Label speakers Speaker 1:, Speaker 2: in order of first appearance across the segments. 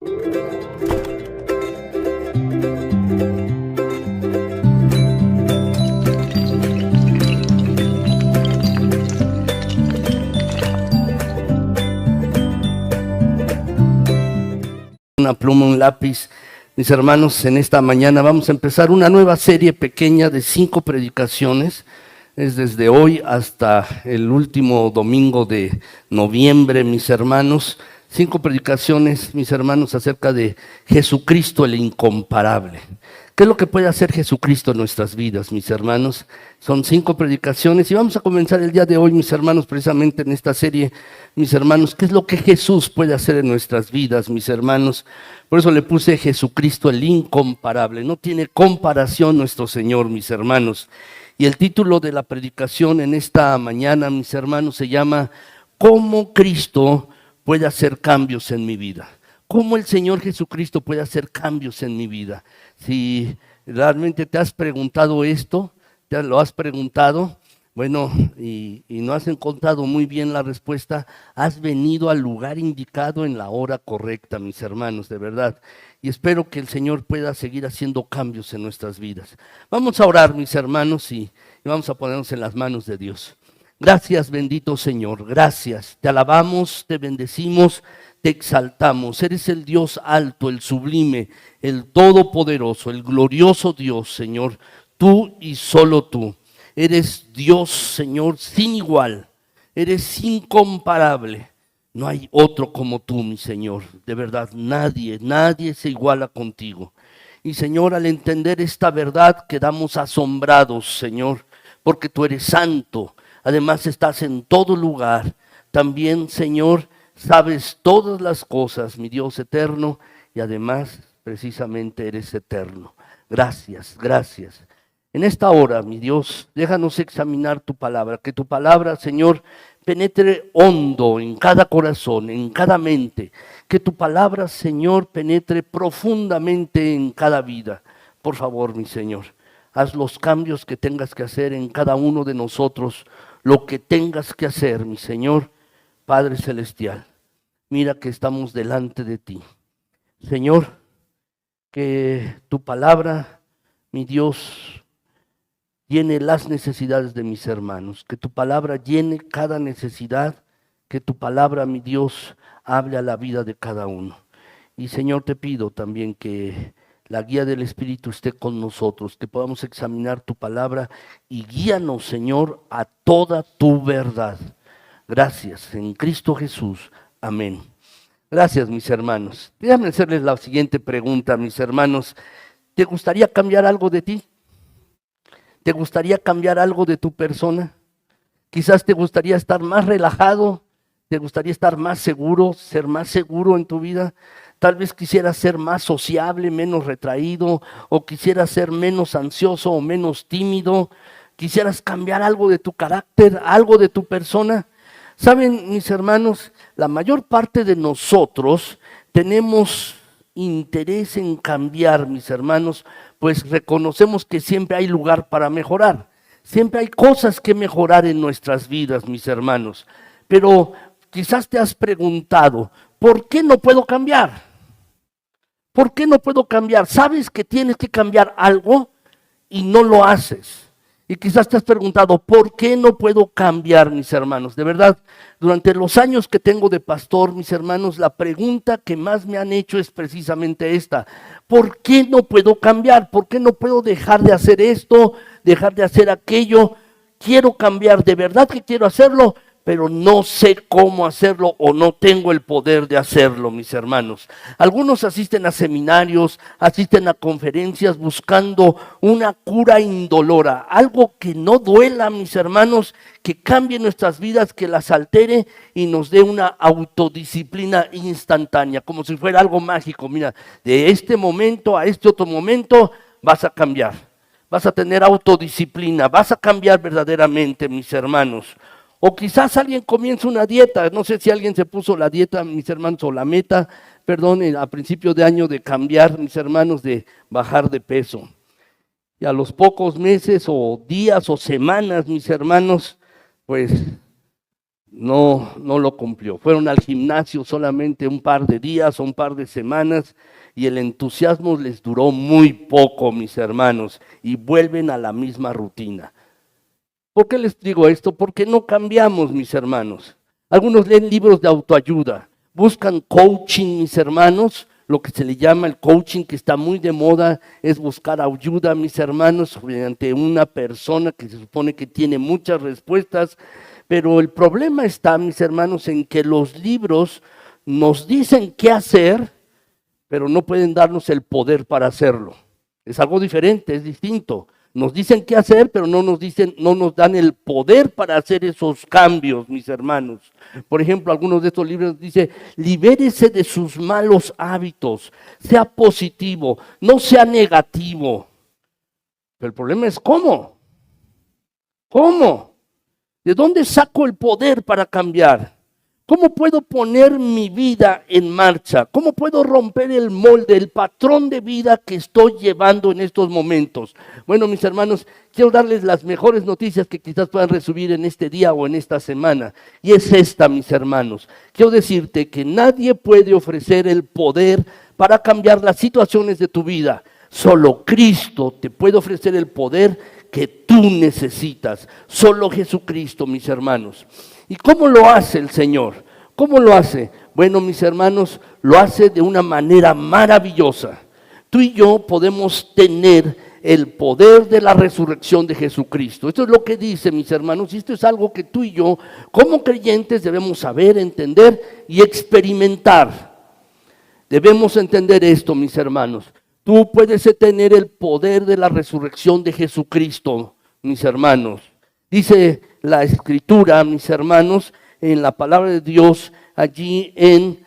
Speaker 1: Una pluma, un lápiz. Mis hermanos, en esta mañana vamos a empezar una nueva serie pequeña de 5 predicaciones. Es desde hoy hasta el último domingo de noviembre, mis hermanos. 5 predicaciones, mis hermanos, acerca de Jesucristo el incomparable. ¿Qué es lo que puede hacer Jesucristo en nuestras vidas, mis hermanos? Son 5 predicaciones y vamos a comenzar el día de hoy, mis hermanos, precisamente en esta serie, mis hermanos, ¿qué es lo que Jesús puede hacer en nuestras vidas, mis hermanos? Por eso le puse Jesucristo el incomparable. No tiene comparación nuestro Señor, mis hermanos. Y el título de la predicación en esta mañana, mis hermanos, se llama ¿Cómo Cristo puede hacer cambios en mi vida? ¿Cómo el Señor Jesucristo puede hacer cambios en mi vida? Si realmente te has preguntado esto, te lo has preguntado, bueno, y no has encontrado muy bien la respuesta, has venido al lugar indicado en la hora correcta, mis hermanos, de verdad. Y espero que el Señor pueda seguir haciendo cambios en nuestras vidas. Vamos a orar, mis hermanos, y vamos a ponernos en las manos de Dios. Gracias, bendito Señor, gracias. Te alabamos, te bendecimos, te exaltamos. Eres el Dios alto, el sublime, el todopoderoso, el glorioso Dios, Señor. Tú y solo tú. Eres Dios, Señor, sin igual. Eres incomparable. No hay otro como tú, mi Señor. De verdad, nadie se iguala contigo. Y Señor, al entender esta verdad, quedamos asombrados, Señor, porque tú eres santo. Además estás en todo lugar. También, Señor, sabes todas las cosas, mi Dios eterno, y además, precisamente, eres eterno. Gracias, gracias. En esta hora, mi Dios, déjanos examinar tu palabra, que tu palabra, Señor, penetre hondo en cada corazón, en cada mente, que tu palabra, Señor, penetre profundamente en cada vida. Por favor, mi Señor, haz los cambios que tengas que hacer en cada uno de nosotros, lo que tengas que hacer, mi Señor, Padre Celestial. Mira que estamos delante de ti. Señor, que tu palabra, mi Dios, llene las necesidades de mis hermanos, que tu palabra llene cada necesidad, que tu palabra, mi Dios, hable a la vida de cada uno. Y Señor, te pido también que la guía del Espíritu esté con nosotros, que podamos examinar tu palabra y guíanos, Señor, a toda tu verdad. Gracias, en Cristo Jesús. Amén. Gracias, mis hermanos. Déjame hacerles la siguiente pregunta, mis hermanos. ¿Te gustaría cambiar algo de ti? ¿Te gustaría cambiar algo de tu persona? Quizás te gustaría estar más relajado, te gustaría estar más seguro, ser más seguro en tu vida. Tal vez quisieras ser más sociable, menos retraído, o quisieras ser menos ansioso o menos tímido. Quisieras cambiar algo de tu carácter, algo de tu persona. Saben, mis hermanos, la mayor parte de nosotros tenemos interés en cambiar, mis hermanos, pues reconocemos que siempre hay lugar para mejorar. Siempre hay cosas que mejorar en nuestras vidas, mis hermanos. Pero quizás te has preguntado, ¿por qué no puedo cambiar? ¿Por qué no puedo cambiar? Sabes que tienes que cambiar algo y no lo haces. Y quizás te has preguntado, ¿por qué no puedo cambiar, mis hermanos? De verdad, durante los años que tengo de pastor, mis hermanos, la pregunta que más me han hecho es precisamente esta. ¿Por qué no puedo cambiar? ¿Por qué no puedo dejar de hacer esto, dejar de hacer aquello? Quiero cambiar, de verdad que quiero hacerlo, pero no sé cómo hacerlo o no tengo el poder de hacerlo, mis hermanos. Algunos asisten a seminarios, asisten a conferencias buscando una cura indolora, algo que no duela, mis hermanos, que cambie nuestras vidas, que las altere y nos dé una autodisciplina instantánea, como si fuera algo mágico. Mira, de este momento a este otro momento vas a cambiar, vas a tener autodisciplina, vas a cambiar verdaderamente, mis hermanos. O quizás alguien comienza una dieta, no sé si alguien se puso la dieta, mis hermanos, o la meta, perdón, a principio de año de cambiar, mis hermanos, de bajar de peso. Y a los pocos meses o días o semanas, mis hermanos, pues no lo cumplió. Fueron al gimnasio solamente un par de días o un par de semanas y el entusiasmo les duró muy poco, mis hermanos, y vuelven a la misma rutina. ¿Por qué les digo esto? Porque no cambiamos, mis hermanos. Algunos leen libros de autoayuda, buscan coaching, mis hermanos. Lo que se le llama el coaching, que está muy de moda, es buscar ayuda, mis hermanos, mediante una persona que se supone que tiene muchas respuestas. Pero el problema está, mis hermanos, en que los libros nos dicen qué hacer, pero no pueden darnos el poder para hacerlo. Es algo diferente, es distinto. Nos dicen qué hacer, pero no nos dan el poder para hacer esos cambios, mis hermanos. Por ejemplo, algunos de estos libros dicen, libérese de sus malos hábitos, sea positivo, no sea negativo. Pero el problema es ¿cómo? ¿Cómo? ¿De dónde saco el poder para cambiar? ¿Cómo puedo poner mi vida en marcha? ¿Cómo puedo romper el molde, el patrón de vida que estoy llevando en estos momentos? Bueno, mis hermanos, quiero darles las mejores noticias que quizás puedan recibir en este día o en esta semana. Y es esta, mis hermanos. Quiero decirte que nadie puede ofrecer el poder para cambiar las situaciones de tu vida. Solo Cristo te puede ofrecer el poder que tú necesitas. Solo Jesucristo, mis hermanos. ¿Y cómo lo hace el Señor? ¿Cómo lo hace? Bueno, mis hermanos, lo hace de una manera maravillosa. Tú y yo podemos tener el poder de la resurrección de Jesucristo. Esto es lo que dice, mis hermanos, y esto es algo que tú y yo, como creyentes, debemos saber, entender y experimentar. Debemos entender esto, mis hermanos. Tú puedes tener el poder de la resurrección de Jesucristo, mis hermanos. Dice la Escritura, mis hermanos, en la palabra de Dios, allí en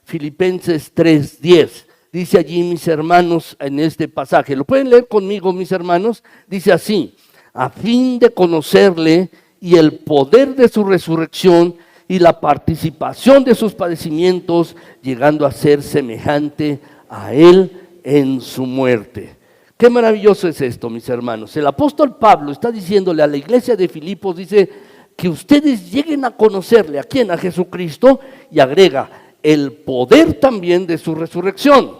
Speaker 1: Filipenses 3:10. Dice allí, mis hermanos, en este pasaje. ¿Lo pueden leer conmigo, mis hermanos? Dice así, a fin de conocerle y el poder de su resurrección y la participación de sus padecimientos, llegando a ser semejante a él en su muerte. Qué maravilloso es esto, mis hermanos. El apóstol Pablo está diciéndole a la iglesia de Filipos, dice, que ustedes lleguen a conocerle, ¿a quién? A Jesucristo, y agrega, el poder también de su resurrección.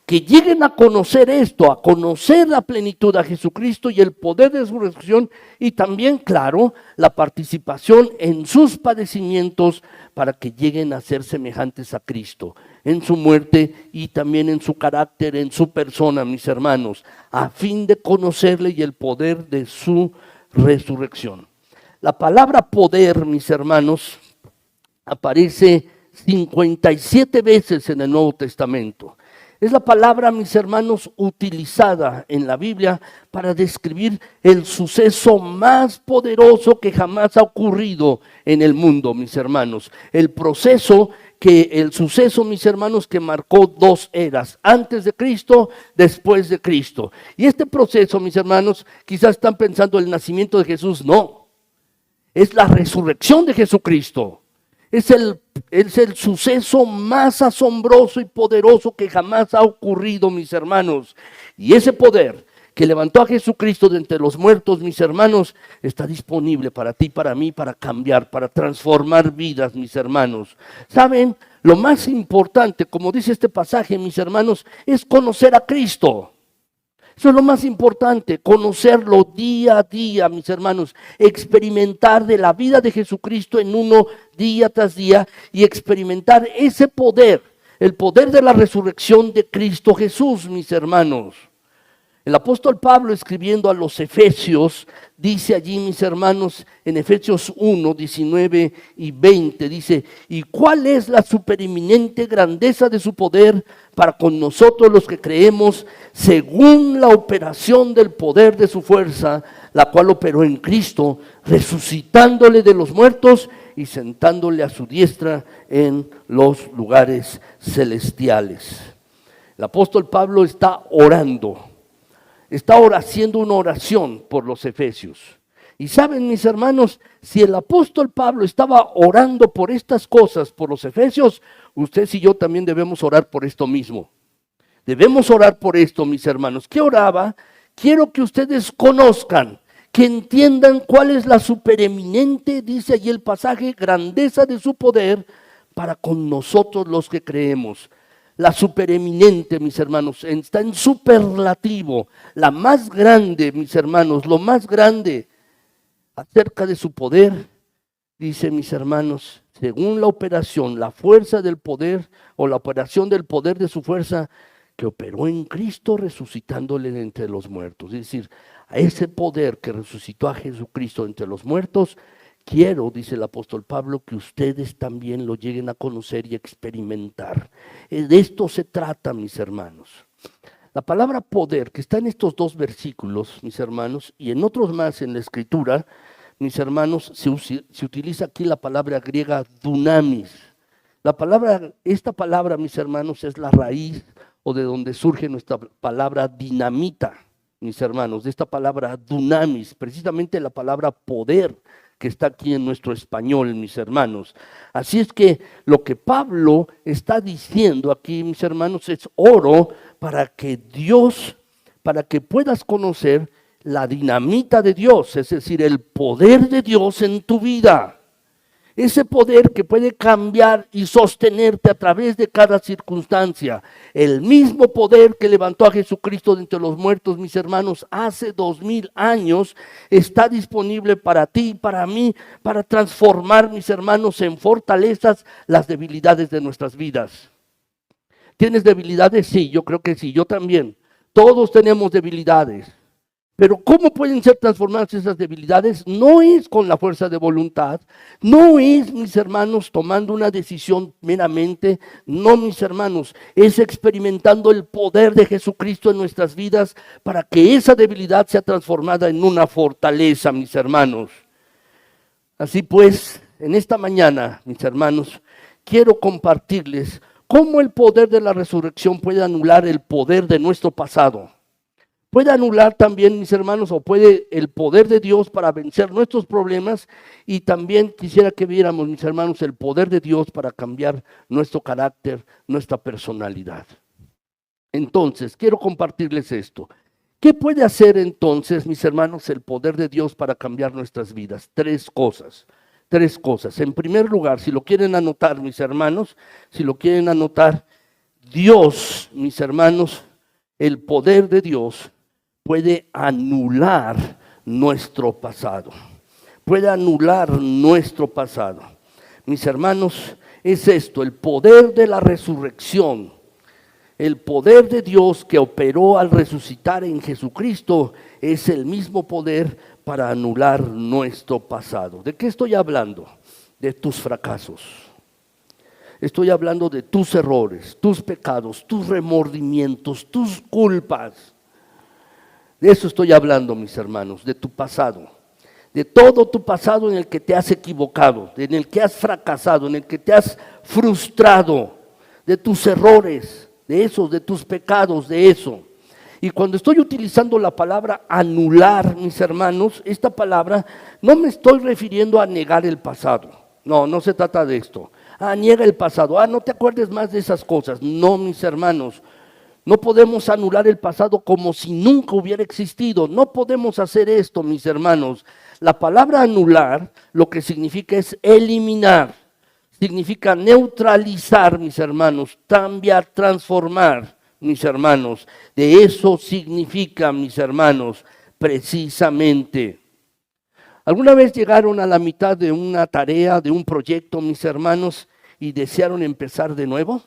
Speaker 1: Que lleguen a conocer esto, a conocer la plenitud a Jesucristo y el poder de su resurrección, y también, claro, la participación en sus padecimientos para que lleguen a ser semejantes a Cristo, en su muerte y también en su carácter, en su persona, mis hermanos, a fin de conocerle y el poder de su resurrección. La palabra poder, mis hermanos, aparece 57 veces en el Nuevo Testamento. Es la palabra, mis hermanos, utilizada en la Biblia para describir el suceso más poderoso que jamás ha ocurrido en el mundo, mis hermanos. El suceso, mis hermanos, que marcó dos eras, antes de Cristo, después de Cristo. Y este proceso, mis hermanos, quizás están pensando el nacimiento de Jesús. No, es la resurrección de Jesucristo. Es el suceso más asombroso y poderoso que jamás ha ocurrido, mis hermanos. Y ese poder que levantó a Jesucristo de entre los muertos, mis hermanos, está disponible para ti, para mí, para cambiar, para transformar vidas, mis hermanos. ¿Saben? Lo más importante, como dice este pasaje, mis hermanos, es conocer a Cristo. Eso es lo más importante, conocerlo día a día, mis hermanos, experimentar de la vida de Jesucristo en uno día tras día y experimentar ese poder, el poder de la resurrección de Cristo Jesús, mis hermanos. El apóstol Pablo, escribiendo a los Efesios, dice allí, mis hermanos, en Efesios 1, 19 y 20, dice, ¿y cuál es la supereminente grandeza de su poder para con nosotros los que creemos, según la operación del poder de su fuerza, la cual operó en Cristo, resucitándole de los muertos y sentándole a su diestra en los lugares celestiales? El apóstol Pablo está orando. Está haciendo una oración por los efesios. Y saben, mis hermanos, si el apóstol Pablo estaba orando por estas cosas, por los efesios, ustedes y yo también debemos orar por esto mismo. Debemos orar por esto, mis hermanos. ¿Qué oraba? Quiero que ustedes conozcan que entiendan cuál es la supereminente, dice allí el pasaje, grandeza de su poder para con nosotros los que creemos. La supereminente, mis hermanos, está en superlativo, la más grande, mis hermanos, lo más grande acerca de su poder, dice, mis hermanos, según la operación, la fuerza del poder o la operación del poder de su fuerza que operó en Cristo resucitándole de entre los muertos. Es decir, a ese poder que resucitó a Jesucristo de entre los muertos, quiero, dice el apóstol Pablo, que ustedes también lo lleguen a conocer y experimentar. De esto se trata, mis hermanos. La palabra poder, que está en estos dos versículos, mis hermanos, y en otros más en la Escritura, mis hermanos, se utiliza aquí la palabra griega dunamis. Esta palabra, mis hermanos, es la raíz o de donde surge nuestra palabra dinamita, mis hermanos, de esta palabra dunamis, precisamente la palabra poder que está aquí en nuestro español, mis hermanos. Así es que lo que Pablo está diciendo aquí, mis hermanos, es oro para que Dios, para que puedas conocer la dinamita de Dios, es decir, el poder de Dios en tu vida. Ese poder que puede cambiar y sostenerte a través de cada circunstancia. El mismo poder que levantó a Jesucristo de entre los muertos, mis hermanos, hace 2000 años, está disponible para ti y para mí, para transformar, mis hermanos, en fortalezas las debilidades de nuestras vidas. ¿Tienes debilidades? Sí, yo creo que sí, yo también. Todos tenemos debilidades. Pero ¿cómo pueden ser transformadas esas debilidades? No es con la fuerza de voluntad, no es, mis hermanos, tomando una decisión meramente, no, mis hermanos, es experimentando el poder de Jesucristo en nuestras vidas para que esa debilidad sea transformada en una fortaleza, mis hermanos. Así pues, en esta mañana, mis hermanos, quiero compartirles cómo el poder de la resurrección puede anular el poder de nuestro pasado. Puede anular también, mis hermanos, o puede el poder de Dios para vencer nuestros problemas, y también quisiera que viéramos, mis hermanos, el poder de Dios para cambiar nuestro carácter, nuestra personalidad. Entonces, quiero compartirles esto. ¿Qué puede hacer entonces, mis hermanos, el poder de Dios para cambiar nuestras vidas? Tres cosas. En primer lugar, si lo quieren anotar, mis hermanos, Dios, mis hermanos, el poder de Dios puede anular nuestro pasado. Puede anular nuestro pasado. Mis hermanos, es esto, el poder de la resurrección. El poder de Dios que operó al resucitar en Jesucristo es el mismo poder para anular nuestro pasado. ¿De qué estoy hablando? De tus fracasos. Estoy hablando de tus errores, tus pecados, tus remordimientos, tus culpas. De eso estoy hablando, mis hermanos, de tu pasado. De todo tu pasado en el que te has equivocado, en el que has fracasado, en el que te has frustrado, de tus errores, de tus pecados, de eso. Y cuando estoy utilizando la palabra anular, mis hermanos, esta palabra no me estoy refiriendo a negar el pasado. No, no se trata de esto. Niega el pasado. No te acuerdes más de esas cosas. No, mis hermanos. No podemos anular el pasado como si nunca hubiera existido. No podemos hacer esto, mis hermanos. La palabra anular lo que significa es eliminar. Significa neutralizar, mis hermanos. Cambiar, transformar, mis hermanos. De eso significa, mis hermanos, precisamente. ¿Alguna vez llegaron a la mitad de una tarea, de un proyecto, mis hermanos, y desearon empezar de nuevo?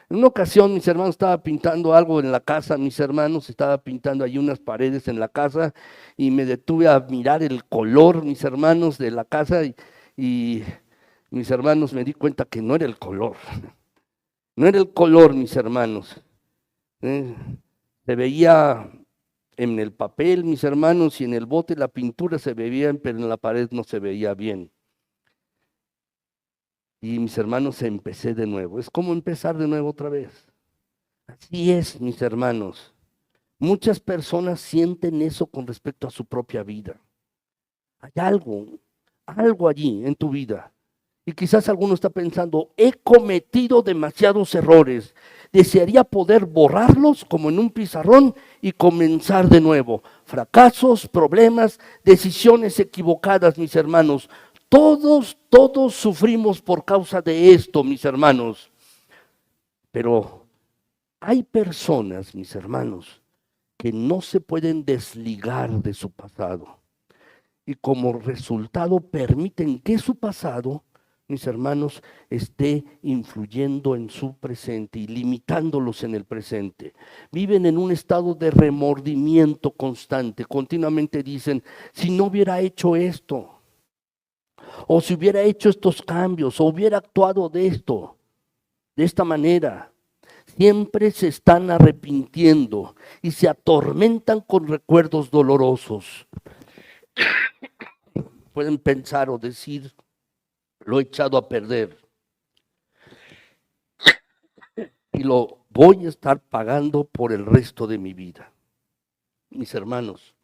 Speaker 1: En una ocasión, mis hermanos, estaba pintando algo en la casa, estaba pintando ahí unas paredes en la casa, y me detuve a mirar el color, mis hermanos, de la casa, y mis hermanos, me di cuenta que no era el color. No era el color, mis hermanos. Se veía en el papel, mis hermanos, y en el bote la pintura se veía, pero en la pared no se veía bien. Y mis hermanos, empecé de nuevo. Es como empezar de nuevo otra vez. Así es, mis hermanos. Muchas personas sienten eso con respecto a su propia vida. Hay algo allí en tu vida. Y quizás alguno está pensando, he cometido demasiados errores, Desearía poder borrarlos como en un pizarrón y comenzar de nuevo. Fracasos, problemas, decisiones equivocadas, mis hermanos. Todos sufrimos por causa de esto, mis hermanos. Pero hay personas, mis hermanos, que no se pueden desligar de su pasado. Y como resultado permiten que su pasado, mis hermanos, esté influyendo en su presente y limitándolos en el presente. Viven en un estado de remordimiento constante. Continuamente dicen, si no hubiera hecho esto, o si hubiera hecho estos cambios, o hubiera actuado de esta manera. Siempre se están arrepintiendo y se atormentan con recuerdos dolorosos. Pueden pensar o decir, lo he echado a perder y lo voy a estar pagando por el resto de mi vida. Mis hermanos,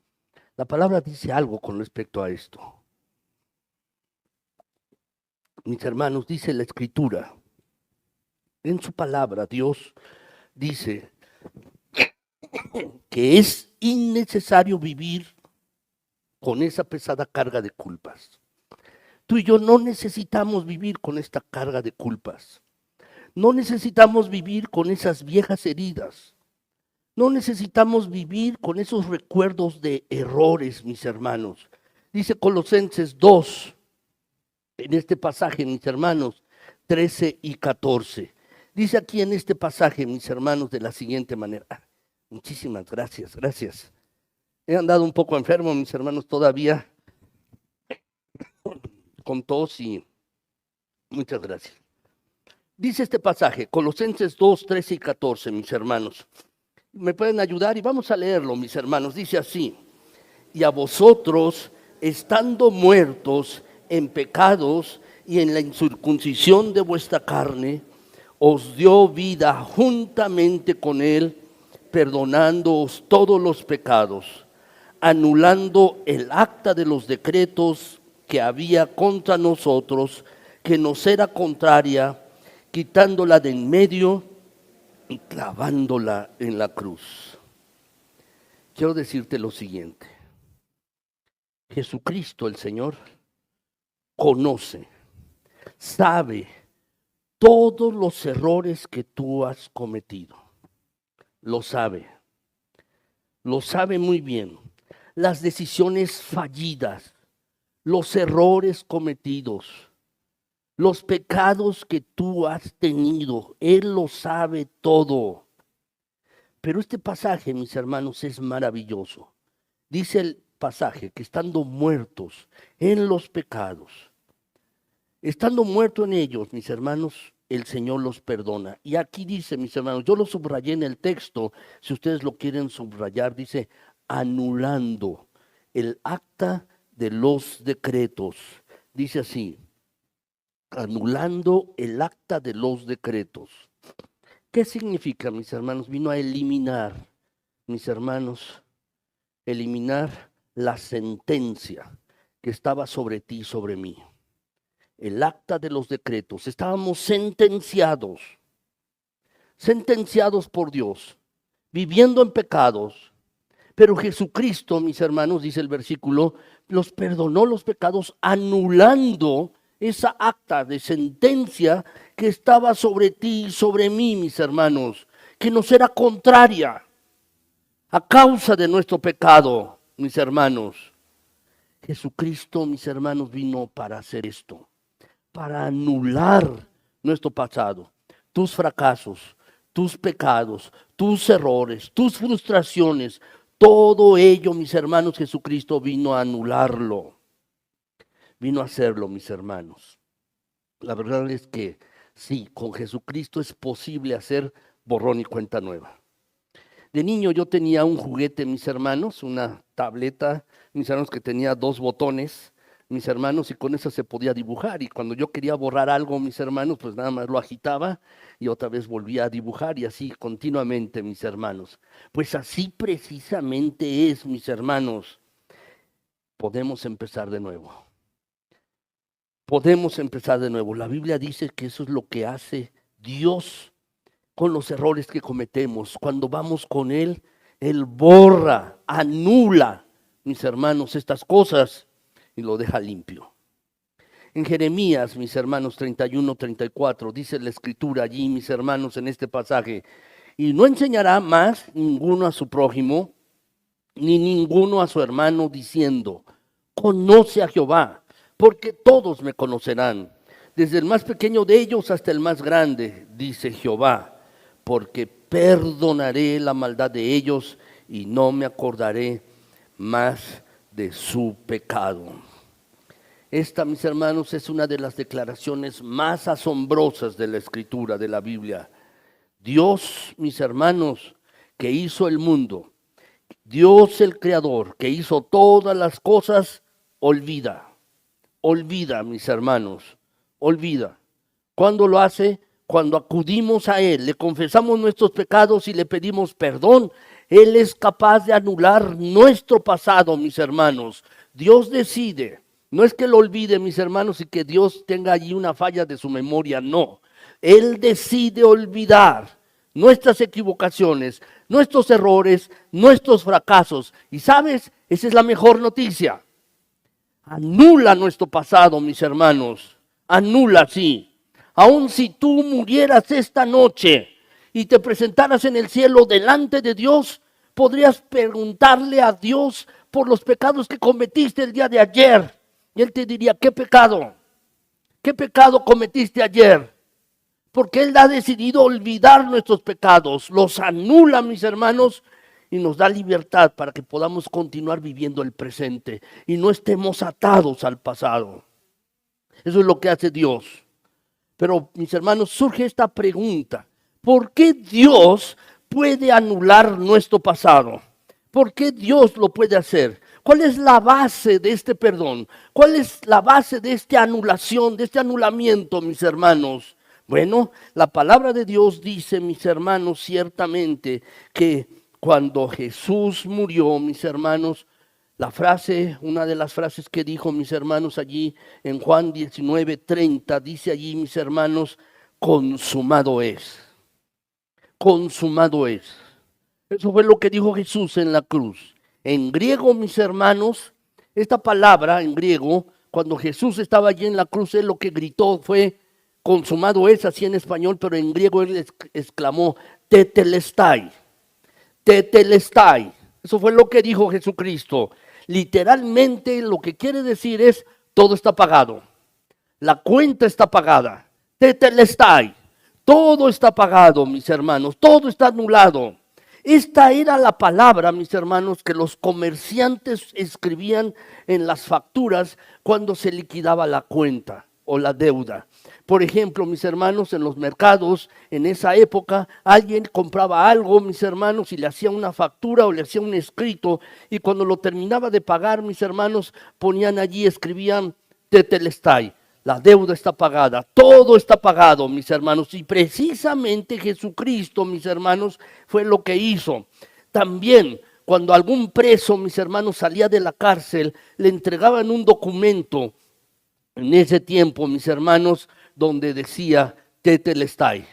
Speaker 1: la palabra dice algo con respecto a esto. Mis hermanos, dice la Escritura, en su palabra Dios dice que es innecesario vivir con esa pesada carga de culpas. Tú y yo no necesitamos vivir con esta carga de culpas. No necesitamos vivir con esas viejas heridas. No necesitamos vivir con esos recuerdos de errores, mis hermanos. Dice Colosenses 2, en este pasaje, mis hermanos, 13 y 14. Dice aquí en este pasaje, mis hermanos, de la siguiente manera. Muchísimas gracias, gracias. He andado un poco enfermo, mis hermanos, todavía con tos y muchas gracias. Dice este pasaje, Colosenses 2, 13 y 14, mis hermanos. ¿Me pueden ayudar? Y vamos a leerlo, mis hermanos. Dice así, y a vosotros, estando muertos en pecados y en la incircuncisión de vuestra carne, os dio vida juntamente con él, perdonándoos todos los pecados, anulando el acta de los decretos que había contra nosotros, que nos era contraria, quitándola de en medio y clavándola en la cruz. Quiero decirte lo siguiente. Jesucristo el Señor conoce, sabe todos los errores que tú has cometido. Lo sabe muy bien. Las decisiones fallidas, los errores cometidos, los pecados que tú has tenido, Él lo sabe todo. Pero este pasaje, mis hermanos, es maravilloso. Dice el pasaje que estando muertos en los pecados, estando muertos en ellos, mis hermanos, el Señor los perdona. Y aquí dice, mis hermanos, yo lo subrayé en el texto, si ustedes lo quieren subrayar, dice, anulando el acta de los decretos. Dice así, anulando el acta de los decretos. ¿Qué significa, mis hermanos? Vino a eliminar, mis hermanos, eliminar la sentencia que estaba sobre ti y sobre mí. El acta de los decretos. Estábamos sentenciados por Dios, viviendo en pecados. Pero Jesucristo, mis hermanos, dice el versículo, los perdonó los pecados anulando esa acta de sentencia que estaba sobre ti y sobre mí, mis hermanos, que nos era contraria a causa de nuestro pecado, mis hermanos. Jesucristo, mis hermanos, vino para hacer esto, para anular nuestro pasado, tus fracasos, tus pecados, tus errores, tus frustraciones. Todo ello, mis hermanos, Jesucristo vino a anularlo. Vino a hacerlo, mis hermanos. La verdad es que sí, con Jesucristo es posible hacer borrón y cuenta nueva. De niño yo tenía un juguete, mis hermanos, una tableta, mis hermanos, que tenía 2 botones, mis hermanos, y con eso se podía dibujar. Y cuando yo quería borrar algo, mis hermanos, pues nada más lo agitaba y otra vez volvía a dibujar y así continuamente, mis hermanos. Pues así precisamente es, mis hermanos. Podemos empezar de nuevo. Podemos empezar de nuevo. La Biblia dice que eso es lo que hace Dios con los errores que cometemos. Cuando vamos con Él, Él borra, anula, mis hermanos, estas cosas y lo deja limpio. En Jeremías, mis hermanos, 31, 34, dice la escritura allí, mis hermanos, en este pasaje, y no enseñará más ninguno a su prójimo, ni ninguno a su hermano, diciendo, conoce a Jehová, porque todos me conocerán, desde el más pequeño de ellos hasta el más grande, dice Jehová, porque perdonaré la maldad de ellos y no me acordaré más de su pecado. Esta, mis hermanos, es una de las declaraciones más asombrosas de la Escritura, de la Biblia. Dios, mis hermanos, que hizo el mundo, Dios el Creador, que hizo todas las cosas, olvida, mis hermanos, olvida. ¿Cuándo lo hace? Cuando acudimos a Él, le confesamos nuestros pecados y le pedimos perdón. Él es capaz de anular nuestro pasado, mis hermanos. Dios decide. No es que lo olvide, mis hermanos, y que Dios tenga allí una falla de su memoria, no. Él decide olvidar nuestras equivocaciones, nuestros errores, nuestros fracasos. Y ¿sabes? Esa es la mejor noticia. Anula nuestro pasado, mis hermanos. Anula, sí. Aun si tú murieras esta noche y te presentaras en el cielo delante de Dios, podrías preguntarle a Dios por los pecados que cometiste el día de ayer. Y Él te diría, ¿qué pecado? ¿Qué pecado cometiste ayer? Porque Él ha decidido olvidar nuestros pecados, los anula, mis hermanos, y nos da libertad para que podamos continuar viviendo el presente y no estemos atados al pasado. Eso es lo que hace Dios. Pero, mis hermanos, surge esta pregunta: ¿por qué Dios puede anular nuestro pasado? ¿Por qué Dios lo puede hacer? ¿Cuál es la base de este perdón? ¿Cuál es la base de esta anulación, de este anulamiento, mis hermanos? Bueno, la palabra de Dios dice, mis hermanos, ciertamente que cuando Jesús murió, mis hermanos, la frase, una de las frases que dijo, mis hermanos, allí en Juan 19:30, dice allí, mis hermanos, consumado es. Consumado es. Eso fue lo que dijo Jesús en la cruz. En griego, mis hermanos, esta palabra en griego, cuando Jesús estaba allí en la cruz, Él lo que gritó fue, consumado es, así en español, pero en griego Él exclamó, tetelestai, tetelestai. Eso fue lo que dijo Jesucristo. Literalmente lo que quiere decir es, todo está pagado. La cuenta está pagada. Tetelestai. Todo está pagado, mis hermanos. Todo está anulado. Esta era la palabra, mis hermanos, que los comerciantes escribían en las facturas cuando se liquidaba la cuenta o la deuda. Por ejemplo, mis hermanos, en los mercados, en esa época, alguien compraba algo, mis hermanos, y le hacía una factura o le hacía un escrito, y cuando lo terminaba de pagar, mis hermanos, ponían allí, escribían, tetelestai, la deuda está pagada, todo está pagado, mis hermanos, y precisamente Jesucristo, mis hermanos, fue lo que hizo. También, cuando algún preso, mis hermanos, salía de la cárcel, le entregaban un documento, en ese tiempo, mis hermanos, donde decía, tetelestai,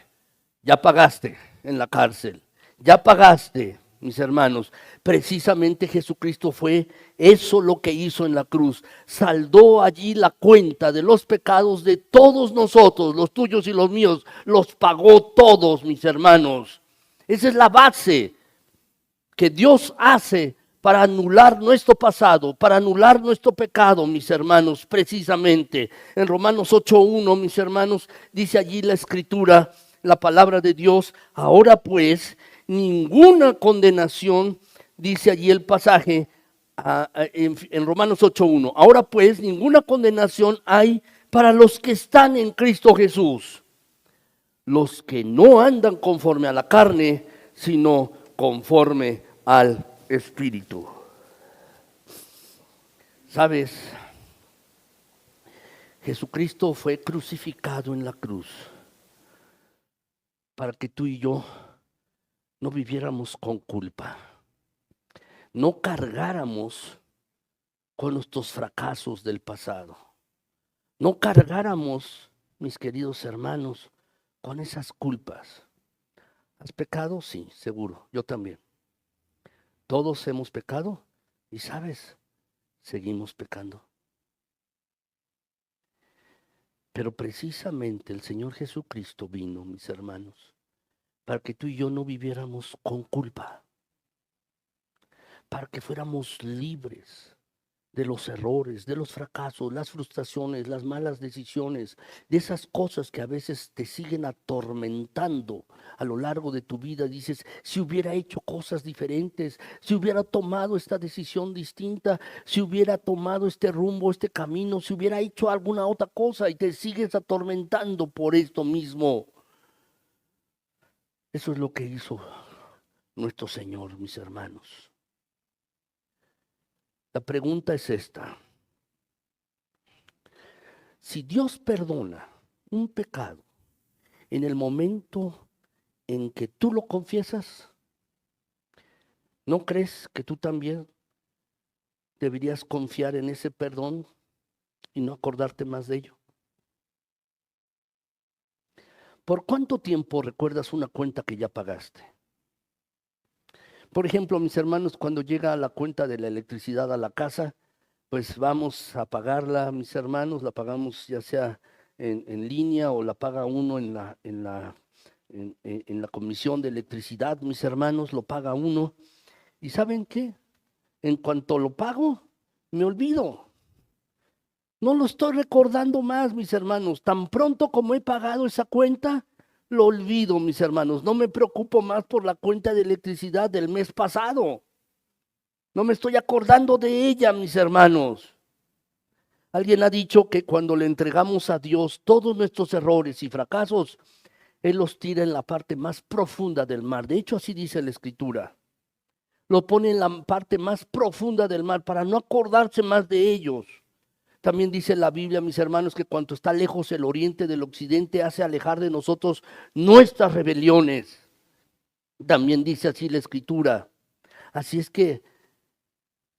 Speaker 1: ya pagaste en la cárcel, ya pagaste, mis hermanos. Precisamente Jesucristo fue eso lo que hizo en la cruz. Saldó allí la cuenta de los pecados de todos nosotros, los tuyos y los míos, los pagó todos, mis hermanos. Esa es la base que Dios hace para anular nuestro pasado, para anular nuestro pecado, mis hermanos, precisamente. En Romanos 8:1, mis hermanos, dice allí la Escritura, la palabra de Dios, ahora pues, ninguna condenación, dice allí el pasaje, en Romanos 8:1, ahora pues, ninguna condenación hay para los que están en Cristo Jesús, los que no andan conforme a la carne, sino conforme al Espíritu. ¿Sabes? Jesucristo fue crucificado en la cruz para que tú y yo no viviéramos con culpa, no cargáramos con nuestros fracasos del pasado, no cargáramos, mis queridos hermanos, con esas culpas. ¿Has pecado? Sí, seguro, yo también. Todos hemos pecado y sabes, seguimos pecando. Pero precisamente el Señor Jesucristo vino, mis hermanos, para que tú y yo no viviéramos con culpa, para que fuéramos libres de los errores, de los fracasos, las frustraciones, las malas decisiones, de esas cosas que a veces te siguen atormentando a lo largo de tu vida. Dices, si hubiera hecho cosas diferentes, si hubiera tomado esta decisión distinta, si hubiera tomado este rumbo, este camino, si hubiera hecho alguna otra cosa, y te sigues atormentando por esto mismo. Eso es lo que hizo nuestro Señor, mis hermanos. La pregunta es esta: si Dios perdona un pecado en el momento en que tú lo confiesas, ¿no crees que tú también deberías confiar en ese perdón y no acordarte más de ello? ¿Por cuánto tiempo recuerdas una cuenta que ya pagaste? Por ejemplo, mis hermanos, cuando llega la cuenta de la electricidad a la casa, pues vamos a pagarla, mis hermanos, la pagamos ya sea en línea o la paga uno en la comisión de electricidad, mis hermanos, lo paga uno. ¿Y saben qué? En cuanto lo pago, me olvido. No lo estoy recordando más, mis hermanos. Tan pronto como he pagado esa cuenta, lo olvido, mis hermanos. No me preocupo más por la cuenta de electricidad del mes pasado. No me estoy acordando de ella, mis hermanos. Alguien ha dicho que cuando le entregamos a Dios todos nuestros errores y fracasos, Él los tira en la parte más profunda del mar. De hecho, así dice la Escritura. Lo pone en la parte más profunda del mar para no acordarse más de ellos. También dice la Biblia, mis hermanos, que cuanto está lejos el oriente del occidente, hace alejar de nosotros nuestras rebeliones. También dice así la Escritura. Así es que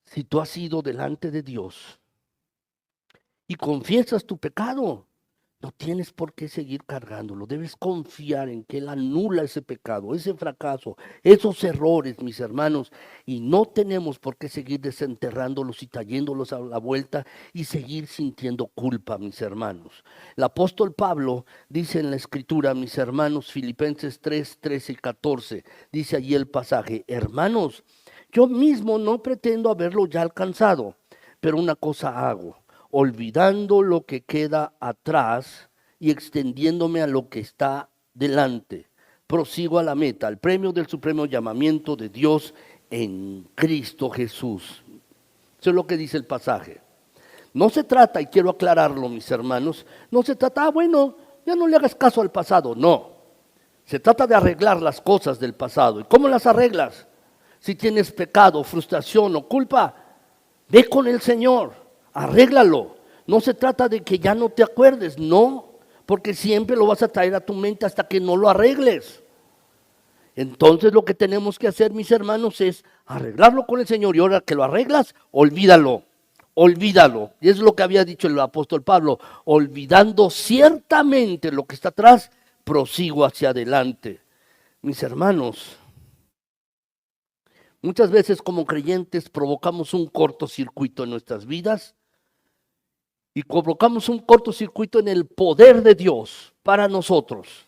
Speaker 1: si tú has ido delante de Dios y confiesas tu pecado, no tienes por qué seguir cargándolo. Debes confiar en que Él anula ese pecado, ese fracaso, esos errores, mis hermanos. Y no tenemos por qué seguir desenterrándolos y trayéndolos a la vuelta y seguir sintiendo culpa, mis hermanos. El apóstol Pablo dice en la Escritura, mis hermanos, Filipenses 3, 13 y 14, dice allí el pasaje: hermanos, yo mismo no pretendo haberlo ya alcanzado, pero una cosa hago, olvidando lo que queda atrás y extendiéndome a lo que está delante. Prosigo a la meta, al premio del supremo llamamiento de Dios en Cristo Jesús. Eso es lo que dice el pasaje. No se trata, y quiero aclararlo, mis hermanos, no se trata, bueno, ya no le hagas caso al pasado, no. Se trata de arreglar las cosas del pasado. ¿Y cómo las arreglas? Si tienes pecado, frustración o culpa, ve con el Señor. Arréglalo. No se trata de que ya no te acuerdes, no, porque siempre lo vas a traer a tu mente hasta que no lo arregles. Entonces lo que tenemos que hacer, mis hermanos, es arreglarlo con el Señor, y ahora que lo arreglas, olvídalo, olvídalo. Y es lo que había dicho el apóstol Pablo: olvidando ciertamente lo que está atrás, prosigo hacia adelante. Mis hermanos, muchas veces como creyentes provocamos un cortocircuito en nuestras vidas y provocamos un cortocircuito en el poder de Dios para nosotros.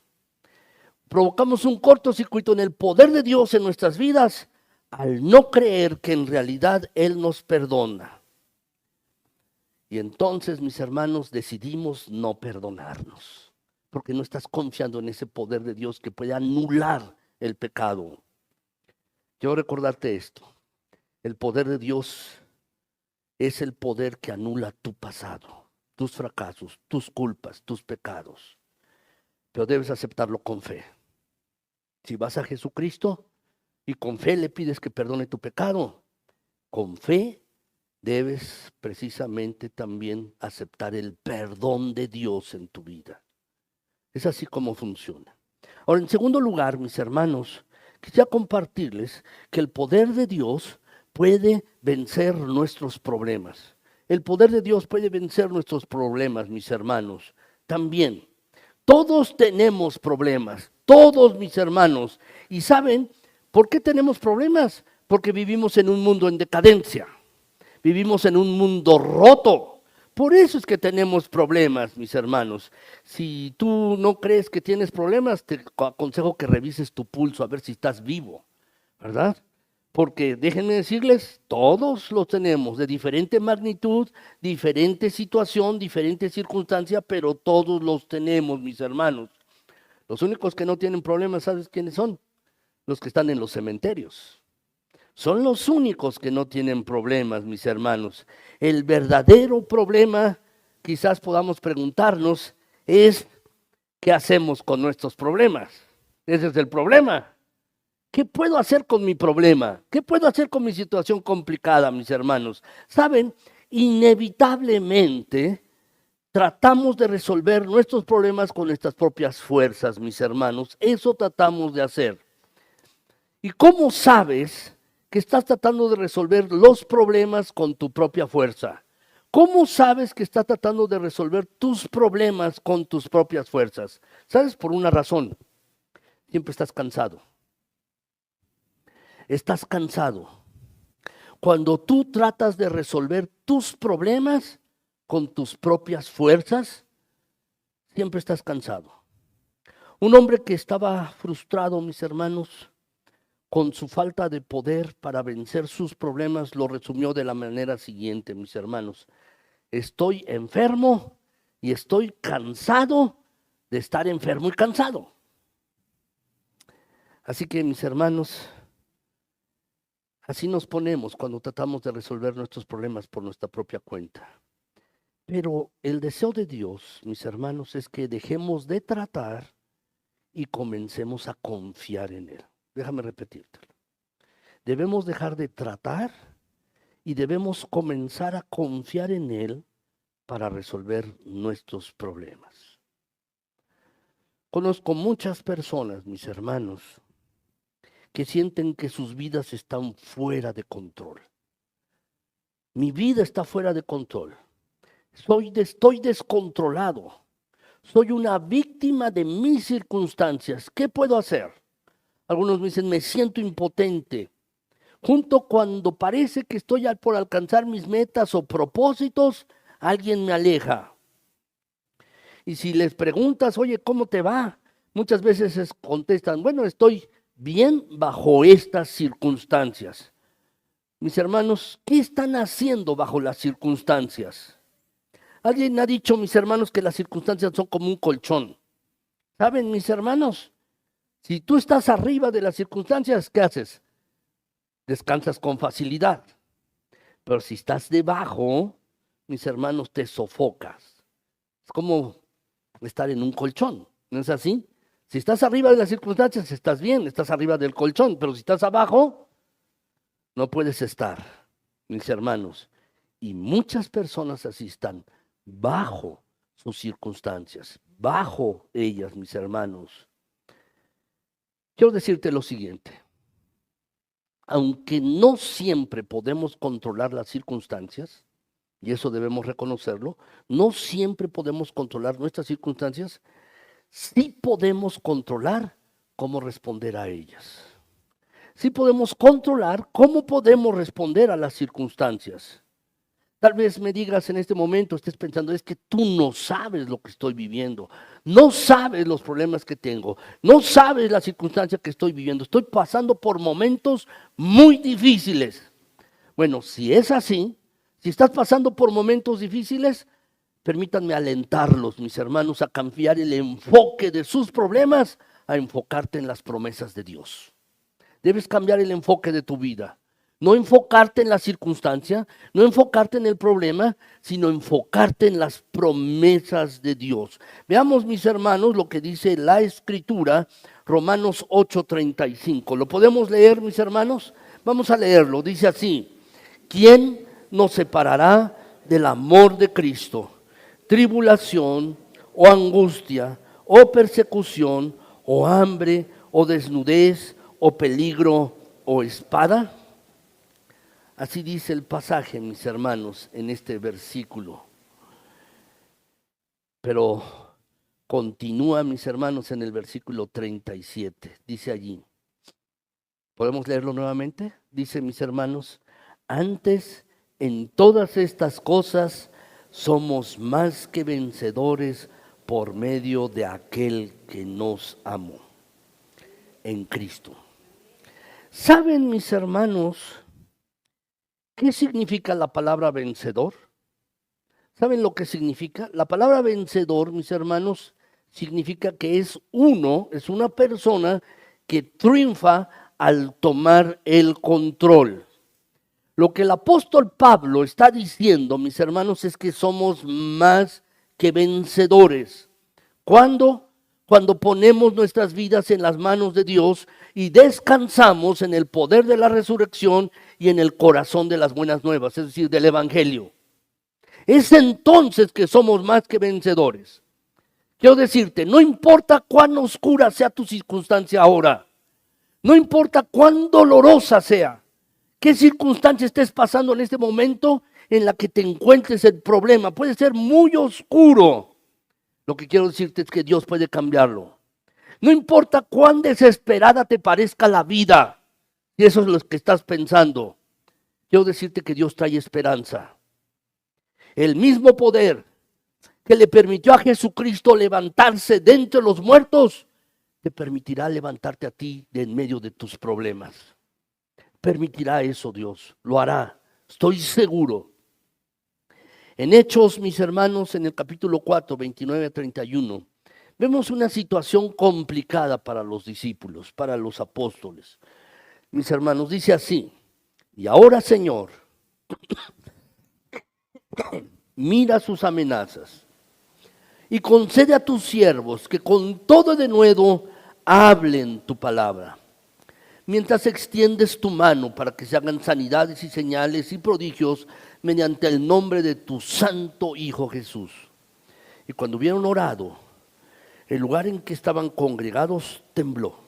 Speaker 1: Provocamos un cortocircuito en el poder de Dios en nuestras vidas al no creer que en realidad Él nos perdona. Y entonces, mis hermanos, decidimos no perdonarnos, porque no estás confiando en ese poder de Dios que puede anular el pecado. Quiero recordarte esto: el poder de Dios es el poder que anula tu pasado, tus fracasos, tus culpas, tus pecados. Pero debes aceptarlo con fe. Si vas a Jesucristo y con fe le pides que perdone tu pecado, con fe debes precisamente también aceptar el perdón de Dios en tu vida. Es así como funciona. Ahora, en segundo lugar, mis hermanos, quisiera compartirles que el poder de Dios puede vencer nuestros problemas. El poder de Dios puede vencer nuestros problemas, mis hermanos. También, todos tenemos problemas, todos mis hermanos. ¿Y saben por qué tenemos problemas? Porque vivimos en un mundo en decadencia, vivimos en un mundo roto. Por eso es que tenemos problemas, mis hermanos. Si tú no crees que tienes problemas, te aconsejo que revises tu pulso a ver si estás vivo, ¿verdad? Porque déjenme decirles, todos los tenemos de diferente magnitud, diferente situación, diferente circunstancia, pero todos los tenemos, mis hermanos. Los únicos que no tienen problemas, ¿sabes quiénes son? Los que están en los cementerios. Son los únicos que no tienen problemas, mis hermanos. El verdadero problema, quizás podamos preguntarnos, es ¿qué hacemos con nuestros problemas? Ese es el problema. ¿Qué puedo hacer con mi problema? ¿Qué puedo hacer con mi situación complicada, mis hermanos? Saben, inevitablemente tratamos de resolver nuestros problemas con nuestras propias fuerzas, mis hermanos. Eso tratamos de hacer. ¿Y cómo sabes que estás tratando de resolver los problemas con tu propia fuerza? ¿Cómo sabes que estás tratando de resolver tus problemas con tus propias fuerzas? ¿Sabes? Por una razón. Siempre estás cansado. Estás cansado. Cuando tú tratas de resolver tus problemas con tus propias fuerzas, siempre estás cansado. Un hombre que estaba frustrado, mis hermanos, con su falta de poder para vencer sus problemas, lo resumió de la manera siguiente, mis hermanos. Estoy enfermo y estoy cansado de estar enfermo y cansado. Así que, mis hermanos, así nos ponemos cuando tratamos de resolver nuestros problemas por nuestra propia cuenta. Pero el deseo de Dios, mis hermanos, es que dejemos de tratar y comencemos a confiar en Él. Déjame repetírtelo. Debemos dejar de tratar y debemos comenzar a confiar en Él para resolver nuestros problemas. Conozco muchas personas, mis hermanos, que sienten que sus vidas están fuera de control. Mi vida está fuera de control. Estoy descontrolado. Soy una víctima de mis circunstancias. ¿Qué puedo hacer? Algunos me dicen, me siento impotente. Junto cuando parece que estoy por alcanzar mis metas o propósitos, alguien me aleja. Y si les preguntas, oye, ¿cómo te va? Muchas veces contestan, bueno, estoy bien bajo estas circunstancias. Mis hermanos, ¿qué están haciendo bajo las circunstancias? Alguien ha dicho, mis hermanos, que las circunstancias son como un colchón. ¿Saben, mis hermanos? Si tú estás arriba de las circunstancias, ¿qué haces? Descansas con facilidad. Pero si estás debajo, mis hermanos, te sofocas. Es como estar en un colchón, ¿no es así? Si estás arriba de las circunstancias, estás bien, estás arriba del colchón, pero si estás abajo, no puedes estar, mis hermanos. Y muchas personas así están bajo sus circunstancias, bajo ellas, mis hermanos. Quiero decirte lo siguiente. Aunque no siempre podemos controlar las circunstancias, y eso debemos reconocerlo, no siempre podemos controlar nuestras circunstancias, sí podemos controlar cómo responder a ellas. Sí podemos controlar cómo podemos responder a las circunstancias. Tal vez me digas en este momento, estés pensando, es que tú no sabes lo que estoy viviendo, no sabes los problemas que tengo, no sabes la circunstancia que estoy viviendo, estoy pasando por momentos muy difíciles. Bueno, si es así, si estás pasando por momentos difíciles, permítanme alentarlos, mis hermanos, a cambiar el enfoque de sus problemas, a enfocarte en las promesas de Dios. Debes cambiar el enfoque de tu vida. No enfocarte en la circunstancia, no enfocarte en el problema, sino enfocarte en las promesas de Dios. Veamos, mis hermanos, lo que dice la Escritura, Romanos 8:35. ¿Lo podemos leer, mis hermanos? Vamos a leerlo. Dice así: ¿quién nos separará del amor de Cristo? Tribulación, o angustia, o persecución, o hambre, o desnudez, o peligro, o espada. Así dice el pasaje, mis hermanos, en este versículo. Pero continúa, mis hermanos, en el versículo 37. Dice allí, ¿podemos leerlo nuevamente? Dice, mis hermanos, antes en todas estas cosas somos más que vencedores por medio de aquel que nos amó, en Cristo. ¿Saben, mis hermanos, qué significa la palabra vencedor? ¿Saben lo que significa? La palabra vencedor, mis hermanos, significa que es una persona que triunfa al tomar el control. Lo que el apóstol Pablo está diciendo, mis hermanos, es que somos más que vencedores. ¿Cuándo? Cuando ponemos nuestras vidas en las manos de Dios y descansamos en el poder de la resurrección y en el corazón de las buenas nuevas, es decir, del evangelio. Es entonces que somos más que vencedores. Quiero decirte, no importa cuán oscura sea tu circunstancia ahora, no importa cuán dolorosa sea, qué circunstancia estés pasando en este momento en la que te encuentres, el problema puede ser muy oscuro. Lo que quiero decirte es que Dios puede cambiarlo. No importa cuán desesperada te parezca la vida, y eso es lo que estás pensando. Quiero decirte que Dios trae esperanza. El mismo poder que le permitió a Jesucristo levantarse de entre los muertos, te permitirá levantarte a ti de en medio de tus problemas. Permitirá eso Dios, lo hará, estoy seguro. En Hechos, mis hermanos, en el capítulo 4, 29 a 31, vemos una situación complicada para los discípulos, para los apóstoles. Mis hermanos, dice así, y ahora Señor, mira sus amenazas y concede a tus siervos que con todo denuedo hablen tu palabra. Mientras extiendes tu mano para que se hagan sanidades y señales y prodigios mediante el nombre de tu santo Hijo Jesús. Y cuando hubieron orado, el lugar en que estaban congregados tembló.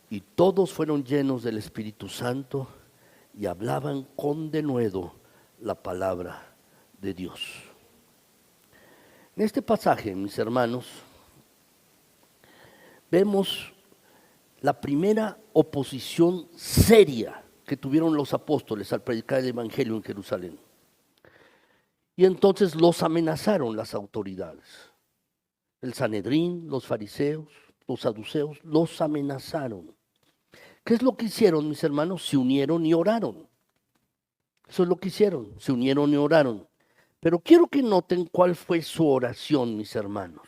Speaker 1: Y todos fueron llenos del Espíritu Santo y hablaban con denuedo la palabra de Dios. En este pasaje, mis hermanos, vemos la primera oposición seria que tuvieron los apóstoles al predicar el evangelio en Jerusalén. Y entonces los amenazaron las autoridades. El Sanedrín, los fariseos, los saduceos, los amenazaron. ¿Qué es lo que hicieron, mis hermanos? Se unieron y oraron. Eso es lo que hicieron, se unieron y oraron. Pero quiero que noten cuál fue su oración, mis hermanos.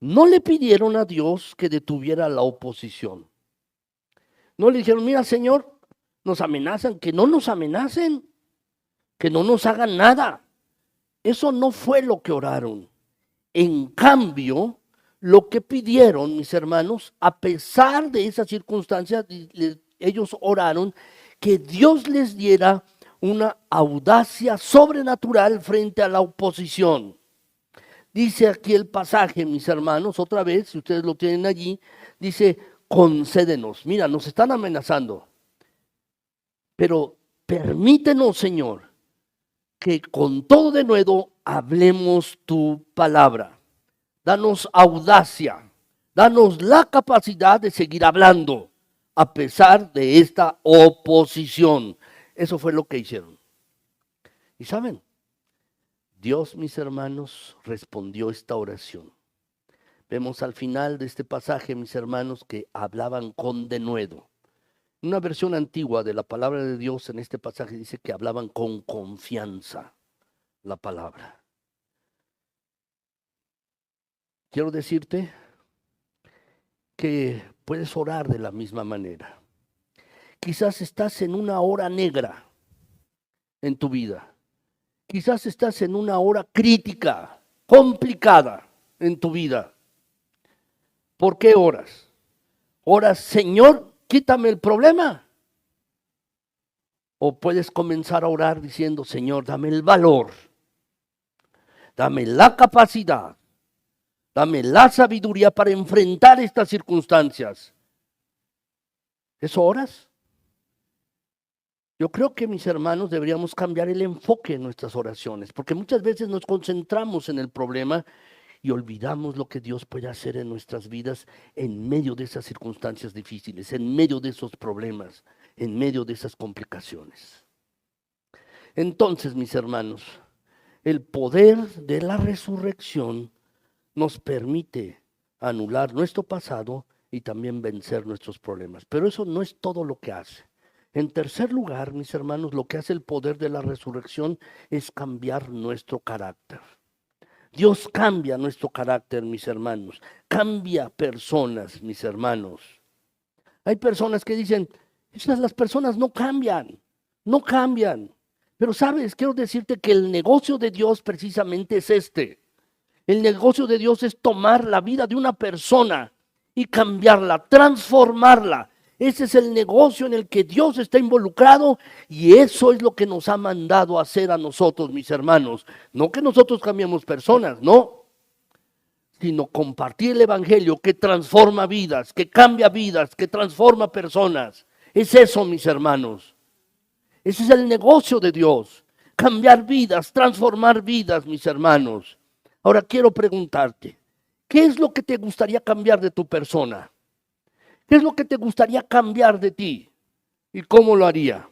Speaker 1: No le pidieron a Dios que detuviera la oposición. No le dijeron, mira Señor, nos amenazan, que no nos amenacen, que no nos hagan nada. Eso no fue lo que oraron. En cambio, lo que pidieron, mis hermanos, a pesar de esas circunstancias, ellos oraron que Dios les diera una audacia sobrenatural frente a la oposición. Dice aquí el pasaje, mis hermanos, otra vez, si ustedes lo tienen allí, dice, concédenos. Mira, nos están amenazando, pero permítenos, Señor, que con todo denuedo hablemos tu palabra. Danos audacia, danos la capacidad de seguir hablando a pesar de esta oposición. Eso fue lo que hicieron. Y saben, Dios, mis hermanos, respondió esta oración. Vemos al final de este pasaje, mis hermanos, que hablaban con denuedo. Una versión antigua de la palabra de Dios en este pasaje dice que hablaban con confianza la palabra. Quiero decirte que puedes orar de la misma manera. Quizás estás en una hora negra en tu vida. Quizás estás en una hora crítica, complicada en tu vida. ¿Por qué oras? Oras, Señor, quítame el problema. O puedes comenzar a orar diciendo, Señor, dame el valor, dame la capacidad, dame la sabiduría para enfrentar estas circunstancias. ¿Eso oras? Yo creo que, mis hermanos, deberíamos cambiar el enfoque en nuestras oraciones, porque muchas veces nos concentramos en el problema y olvidamos lo que Dios puede hacer en nuestras vidas en medio de esas circunstancias difíciles, en medio de esos problemas, en medio de esas complicaciones. Entonces, mis hermanos, el poder de la resurrección nos permite anular nuestro pasado y también vencer nuestros problemas. Pero eso no es todo lo que hace. En tercer lugar, mis hermanos, lo que hace el poder de la resurrección es cambiar nuestro carácter. Dios cambia nuestro carácter, mis hermanos. Cambia personas, mis hermanos. Hay personas que dicen, las personas no cambian, no cambian. Pero sabes, quiero decirte que el negocio de Dios precisamente es este. El negocio de Dios es tomar la vida de una persona y cambiarla, transformarla. Ese es el negocio en el que Dios está involucrado y eso es lo que nos ha mandado a hacer a nosotros, mis hermanos. No que nosotros cambiemos personas, no, sino compartir el evangelio que transforma vidas, que cambia vidas, que transforma personas. Es eso, mis hermanos. Ese es el negocio de Dios. Cambiar vidas, transformar vidas, mis hermanos. Ahora quiero preguntarte, ¿qué es lo que te gustaría cambiar de tu persona? ¿Qué es lo que te gustaría cambiar de ti? ¿Y cómo lo haría?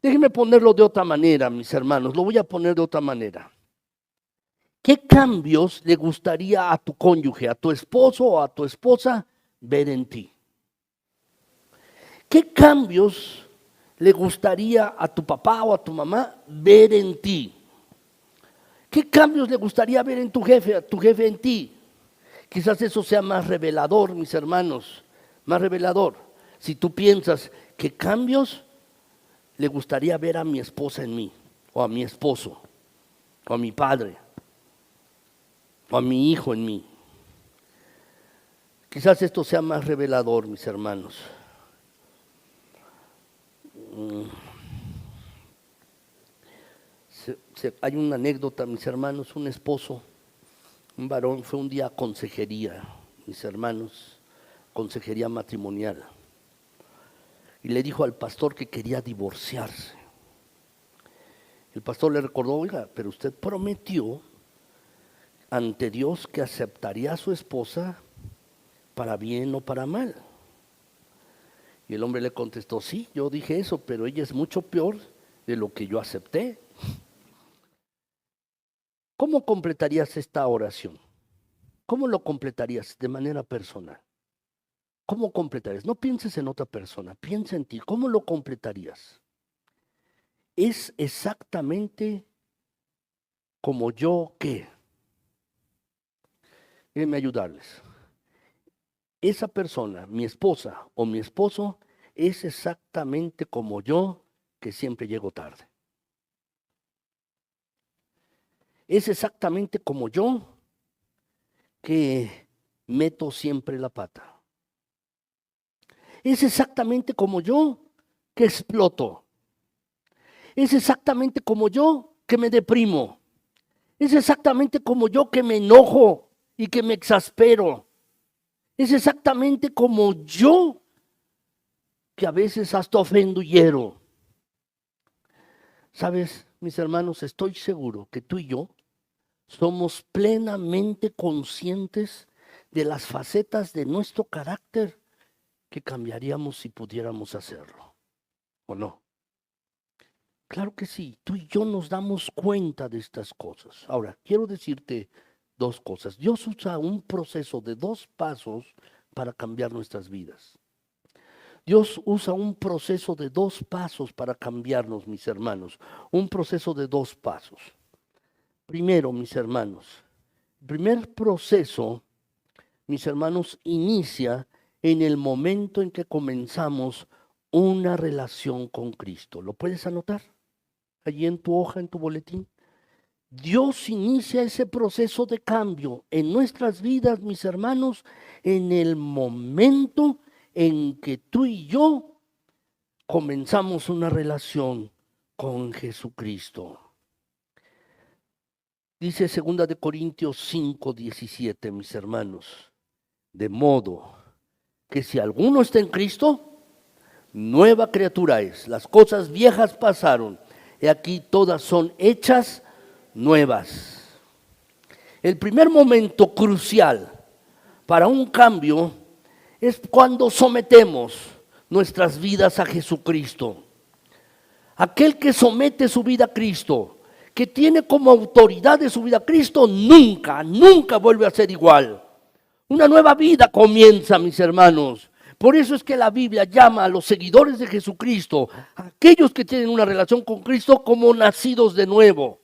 Speaker 1: Déjenme ponerlo de otra manera, mis hermanos. Lo voy a poner de otra manera. ¿Qué cambios le gustaría a tu cónyuge, a tu esposo o a tu esposa ver en ti? ¿Qué cambios le gustaría a tu papá o a tu mamá ver en ti? ¿Qué cambios le gustaría ver en tu jefe, a tu jefe en ti? Quizás eso sea más revelador, mis hermanos, más revelador. Si tú piensas, ¿qué cambios le gustaría ver a mi esposa en mí? O a mi esposo, o a mi padre, o a mi hijo en mí. Quizás esto sea más revelador, mis hermanos. Hay una anécdota, mis hermanos, un esposo, un varón, fue un día a consejería, mis hermanos, consejería matrimonial. Y le dijo al pastor que quería divorciarse. El pastor le recordó, oiga, pero usted prometió ante Dios que aceptaría a su esposa para bien o para mal. Y el hombre le contestó, sí, yo dije eso, pero ella es mucho peor de lo que yo acepté. ¿Cómo completarías esta oración? ¿Cómo lo completarías de manera personal? ¿Cómo completarías? No pienses en otra persona, piensa en ti. ¿Cómo lo completarías? Es exactamente como yo que. Déjenme ayudarles. Esa persona, mi esposa o mi esposo, es exactamente como yo que siempre llego tarde. Es exactamente como yo que meto siempre la pata. Es exactamente como yo que exploto. Es exactamente como yo que me deprimo. Es exactamente como yo que me enojo y que me exaspero. Es exactamente como yo que a veces hasta ofendo y hiero. ¿Sabes, mis hermanos? Estoy seguro que tú y yo somos plenamente conscientes de las facetas de nuestro carácter que cambiaríamos si pudiéramos hacerlo, ¿o no? Claro que sí, tú y yo nos damos cuenta de estas cosas. Ahora, quiero decirte dos cosas. Dios usa un proceso de 2 pasos para cambiar nuestras vidas. Dios usa un proceso de 2 pasos para cambiarnos, mis hermanos. Un proceso de 2 pasos. Primero, mis hermanos, el primer proceso, mis hermanos, inicia en el momento en que comenzamos una relación con Cristo. ¿Lo puedes anotar? Allí en tu hoja, en tu boletín. Dios inicia ese proceso de cambio en nuestras vidas, mis hermanos, en el momento en que tú y yo comenzamos una relación con Jesucristo. Dice 2 de Corintios 5:17, mis hermanos, de modo que si alguno está en Cristo, nueva criatura es. Las cosas viejas pasaron, y aquí todas son hechas nuevas. El primer momento crucial para un cambio es cuando sometemos nuestras vidas a Jesucristo. Aquel que somete su vida a Cristo, que tiene como autoridad de su vida a Cristo, nunca, nunca vuelve a ser igual. Una nueva vida comienza, mis hermanos. Por eso es que la Biblia llama a los seguidores de Jesucristo, a aquellos que tienen una relación con Cristo, como nacidos de nuevo.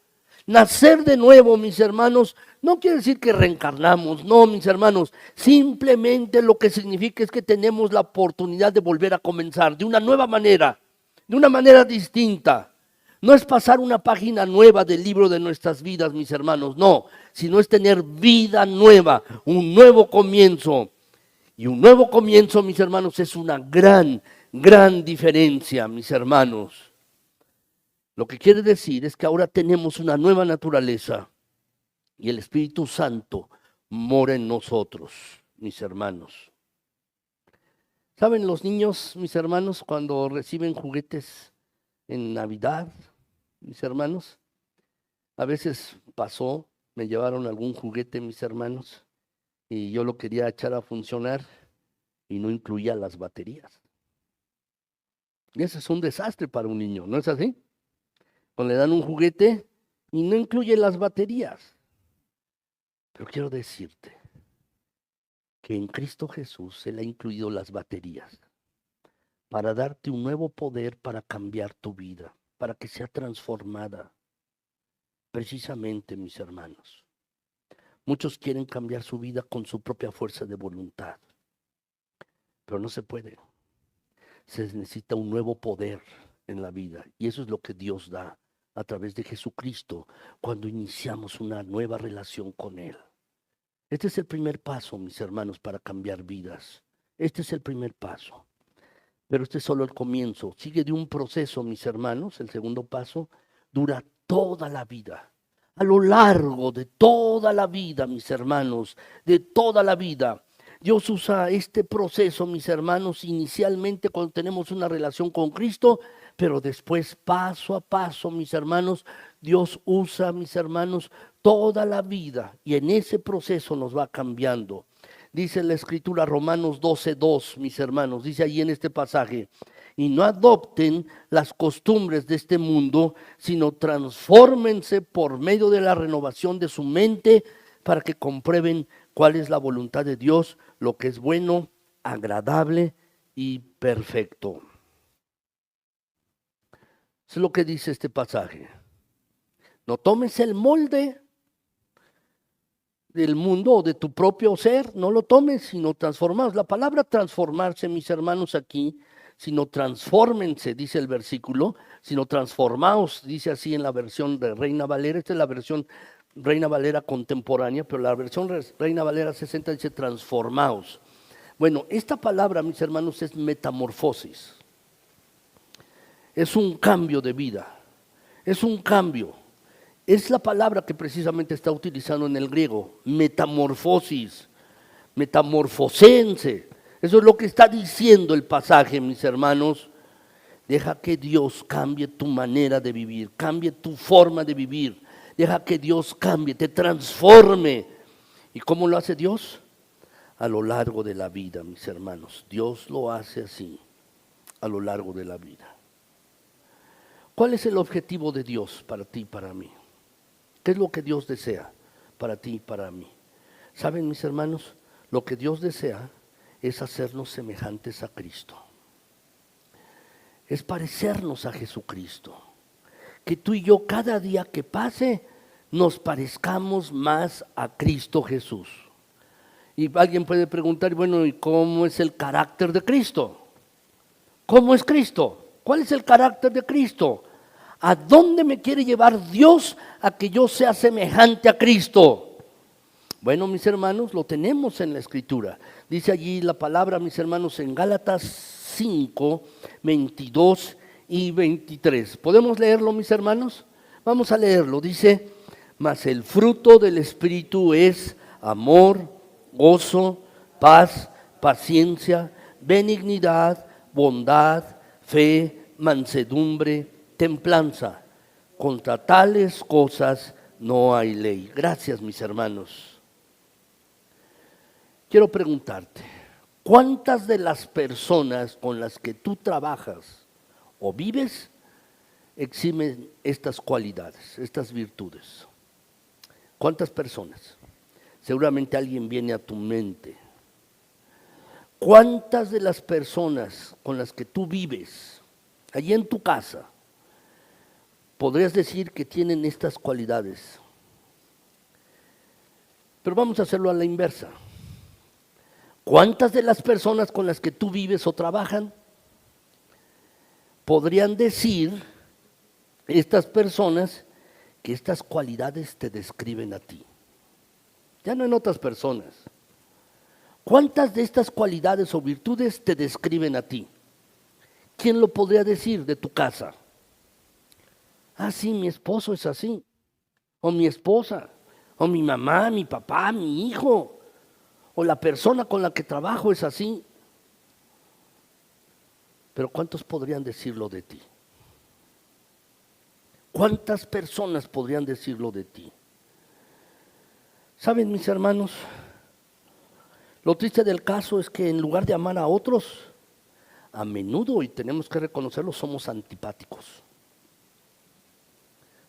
Speaker 1: Nacer de nuevo, mis hermanos, no quiere decir que reencarnamos, no, mis hermanos. Simplemente lo que significa es que tenemos la oportunidad de volver a comenzar de una nueva manera, de una manera distinta. No es pasar una página nueva del libro de nuestras vidas, mis hermanos, no, sino es tener vida nueva, un nuevo comienzo. Y un nuevo comienzo, mis hermanos, es una gran, gran diferencia, mis hermanos. Lo que quiere decir es que ahora tenemos una nueva naturaleza y el Espíritu Santo mora en nosotros, mis hermanos. ¿Saben los niños, mis hermanos, cuando reciben juguetes en Navidad, mis hermanos? A veces pasó, me llevaron algún juguete, mis hermanos, y yo lo quería echar a funcionar y no incluía las baterías. Y eso es un desastre para un niño, ¿no es así? Cuando le dan un juguete y no incluye las baterías. Pero quiero decirte que en Cristo Jesús Él ha incluido las baterías para darte un nuevo poder para cambiar tu vida, para que sea transformada. Precisamente, mis hermanos, muchos quieren cambiar su vida con su propia fuerza de voluntad, pero no se puede. Se necesita un nuevo poder en la vida y eso es lo que Dios da a través de Jesucristo cuando iniciamos una nueva relación con Él. Este es el primer paso, mis hermanos, para cambiar vidas. Este es el primer paso. Pero este es solo el comienzo. Sigue de un proceso, mis hermanos. El segundo paso dura toda la vida. A lo largo de toda la vida, mis hermanos, de toda la vida. Dios usa este proceso, mis hermanos, inicialmente cuando tenemos una relación con Cristo, pero después paso a paso, mis hermanos, Dios usa, mis hermanos, toda la vida y en ese proceso nos va cambiando. Dice la Escritura, Romanos 12:2, mis hermanos, dice ahí en este pasaje, y no adopten las costumbres de este mundo, sino transfórmense por medio de la renovación de su mente para que comprueben cuál es la voluntad de Dios, lo que es bueno, agradable y perfecto. Eso es lo que dice este pasaje. No tomes el molde del mundo o de tu propio ser, no lo tomes, sino transformaos. La palabra transformarse, mis hermanos, aquí, sino transfórmense, dice el versículo, sino transformaos, dice así en la versión de Reina Valera. Esta es la versión Reina Valera contemporánea, pero la versión Reina Valera 60 dice transformaos. Bueno, esta palabra, mis hermanos, es metamorfosis. Es un cambio de vida, es un cambio. Es la palabra que precisamente está utilizando en el griego, metamorfosis, metamorfosense. Eso es lo que está diciendo el pasaje, mis hermanos. Deja que Dios cambie tu manera de vivir, cambie tu forma de vivir. Deja que Dios cambie, te transforme. ¿Y cómo lo hace Dios? A lo largo de la vida, mis hermanos. Dios lo hace así, a lo largo de la vida. ¿Cuál es el objetivo de Dios para ti y para mí? ¿Qué es lo que Dios desea para ti y para mí? ¿Saben, mis hermanos? Lo que Dios desea es hacernos semejantes a Cristo. Es parecernos a Jesucristo. Que tú y yo cada día que pase nos parezcamos más a Cristo Jesús. Y alguien puede preguntar, bueno, ¿y cómo es el carácter de Cristo? ¿Cómo es Cristo? ¿Cuál es el carácter de Cristo? ¿A dónde me quiere llevar Dios a que yo sea semejante a Cristo? Bueno, mis hermanos, lo tenemos en la Escritura. Dice allí la palabra, mis hermanos, en Gálatas 5, 22 y 23. ¿Podemos leerlo, mis hermanos? Vamos a leerlo. Dice, mas el fruto del Espíritu es amor, gozo, paz, paciencia, benignidad, bondad, fe, mansedumbre, templanza. Contra tales cosas no hay ley. Gracias, mis hermanos. Quiero preguntarte, ¿cuántas de las personas con las que tú trabajas o vives exhiben estas cualidades, estas virtudes? ¿Cuántas personas? Seguramente alguien viene a tu mente. ¿Cuántas de las personas con las que tú vives, allí en tu casa, podrías decir que tienen estas cualidades? Pero vamos a hacerlo a la inversa. ¿Cuántas de las personas con las que tú vives o trabajan podrían decir estas personas que estas cualidades te describen a ti? Ya no en otras personas. ¿Cuántas de estas cualidades o virtudes te describen a ti? ¿Quién lo podría decir de tu casa? Ah, sí, mi esposo es así, o mi esposa, o mi mamá, mi papá, mi hijo, o la persona con la que trabajo es así. Pero ¿cuántos podrían decirlo de ti? ¿Cuántas personas podrían decirlo de ti? ¿Saben, mis hermanos? Lo triste del caso es que en lugar de amar a otros, a menudo, y tenemos que reconocerlo, somos antipáticos.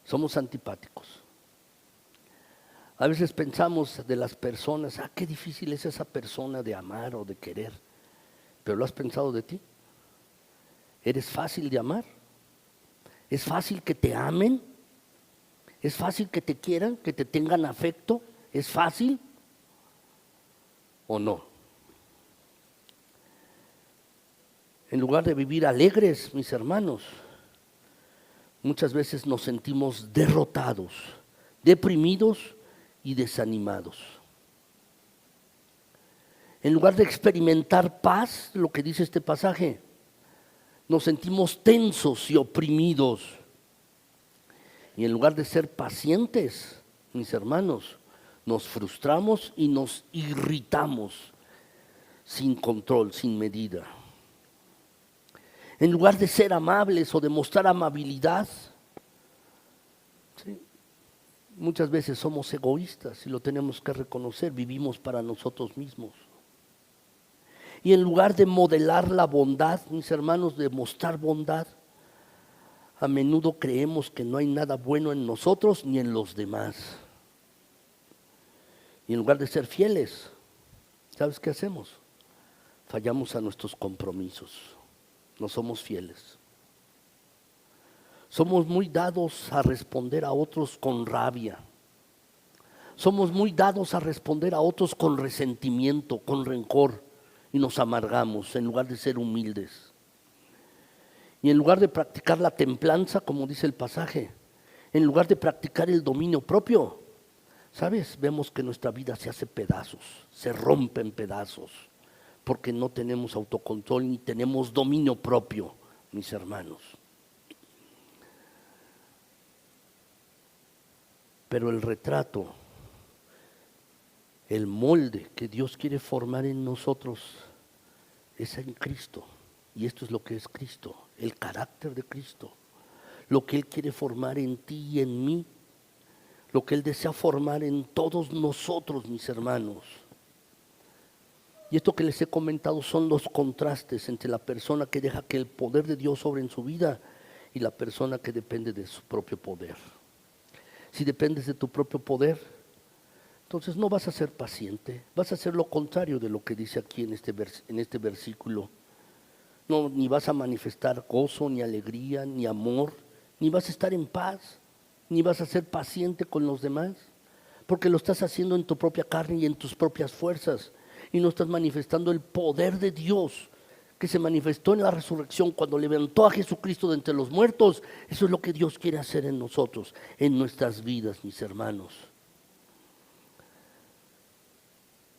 Speaker 1: Somos antipáticos. A veces pensamos de las personas, qué difícil es esa persona de amar o de querer. ¿Pero lo has pensado de ti? ¿Eres fácil de amar? ¿Es fácil que te amen? ¿Es fácil que te quieran, que te tengan afecto? ¿Es fácil o no? En lugar de vivir alegres, mis hermanos, muchas veces nos sentimos derrotados, deprimidos y desanimados. En lugar de experimentar paz, lo que dice este pasaje, nos sentimos tensos y oprimidos. Y en lugar de ser pacientes, mis hermanos, nos frustramos y nos irritamos sin control, sin medida. En lugar de ser amables o de mostrar amabilidad, ¿sí?, muchas veces somos egoístas y lo tenemos que reconocer, vivimos para nosotros mismos. Y en lugar de modelar la bondad, mis hermanos, de mostrar bondad, a menudo creemos que no hay nada bueno en nosotros ni en los demás. Y en lugar de ser fieles, ¿sabes qué hacemos? Fallamos a nuestros compromisos, no somos fieles. Somos muy dados a responder a otros con rabia. Somos muy dados a responder a otros con resentimiento, con rencor, y nos amargamos en lugar de ser humildes. Y en lugar de practicar la templanza, como dice el pasaje, en lugar de practicar el dominio propio, ¿sabes? Vemos que nuestra vida se hace pedazos, se rompe en pedazos, porque no tenemos autocontrol ni tenemos dominio propio, mis hermanos. Pero el retrato, el molde que Dios quiere formar en nosotros es en Cristo. Y esto es lo que es Cristo, el carácter de Cristo. Lo que Él quiere formar en ti y en mí. Lo que Él desea formar en todos nosotros, mis hermanos. Y esto que les he comentado son los contrastes entre la persona que deja que el poder de Dios sobre en su vida y la persona que depende de su propio poder. Si dependes de tu propio poder, entonces no vas a ser paciente, vas a hacer lo contrario de lo que dice aquí en este versículo. No, ni vas a manifestar gozo, ni alegría, ni amor, ni vas a estar en paz, ni vas a ser paciente con los demás, porque lo estás haciendo en tu propia carne y en tus propias fuerzas, y no estás manifestando el poder de Dios que se manifestó en la resurrección cuando levantó a Jesucristo de entre los muertos. Eso es lo que Dios quiere hacer en nosotros, en nuestras vidas, mis hermanos.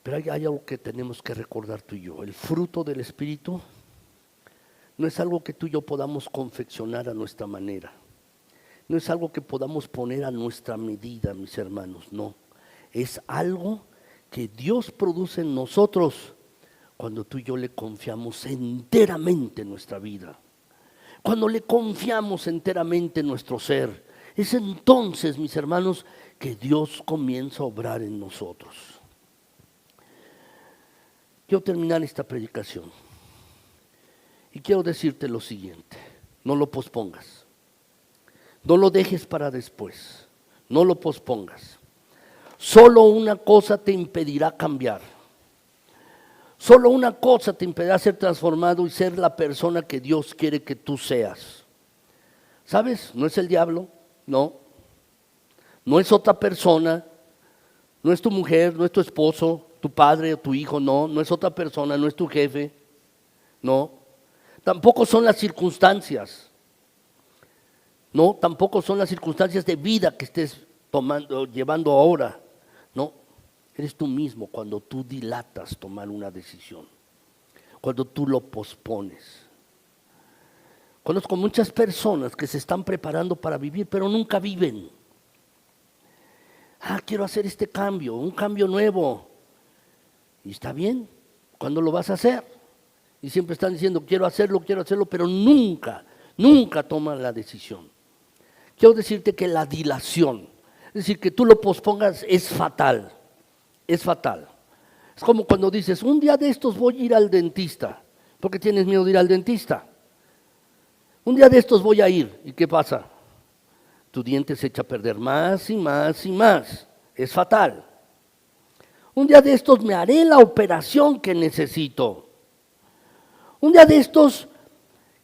Speaker 1: Pero hay algo que tenemos que recordar tú y yo. El fruto del Espíritu no es algo que tú y yo podamos confeccionar a nuestra manera. No es algo que podamos poner a nuestra medida, mis hermanos, no. Es algo que Dios produce en nosotros cuando tú y yo le confiamos enteramente nuestra vida. Cuando le confiamos enteramente nuestro ser. Es entonces, mis hermanos, que Dios comienza a obrar en nosotros. Quiero terminar esta predicación y quiero decirte lo siguiente: no lo pospongas, no lo dejes para después, no lo pospongas. Solo una cosa te impedirá cambiar, solo una cosa te impedirá ser transformado y ser la persona que Dios quiere que tú seas. ¿Sabes? No es el diablo, no es otra persona, no es tu mujer, no es tu esposo, tu padre o tu hijo, no es otra persona, no es tu jefe, no. Tampoco son las circunstancias, tampoco son las circunstancias de vida que estés llevando ahora, no. Eres tú mismo cuando tú dilatas tomar una decisión, cuando tú lo pospones. Conozco muchas personas que se están preparando para vivir, pero nunca viven. Quiero hacer este cambio, un cambio nuevo. Y está bien, ¿cuándo lo vas a hacer? Y siempre están diciendo, quiero hacerlo, pero nunca toman la decisión. Quiero decirte que la dilación, es decir, que tú lo pospongas, es fatal, es fatal. Es como cuando dices, un día de estos voy a ir al dentista. ¿Por qué tienes miedo de ir al dentista? Un día de estos voy a ir. ¿Y qué pasa? Tu diente se echa a perder más y más y más. Es fatal. Un día de estos me haré la operación que necesito. Un día de estos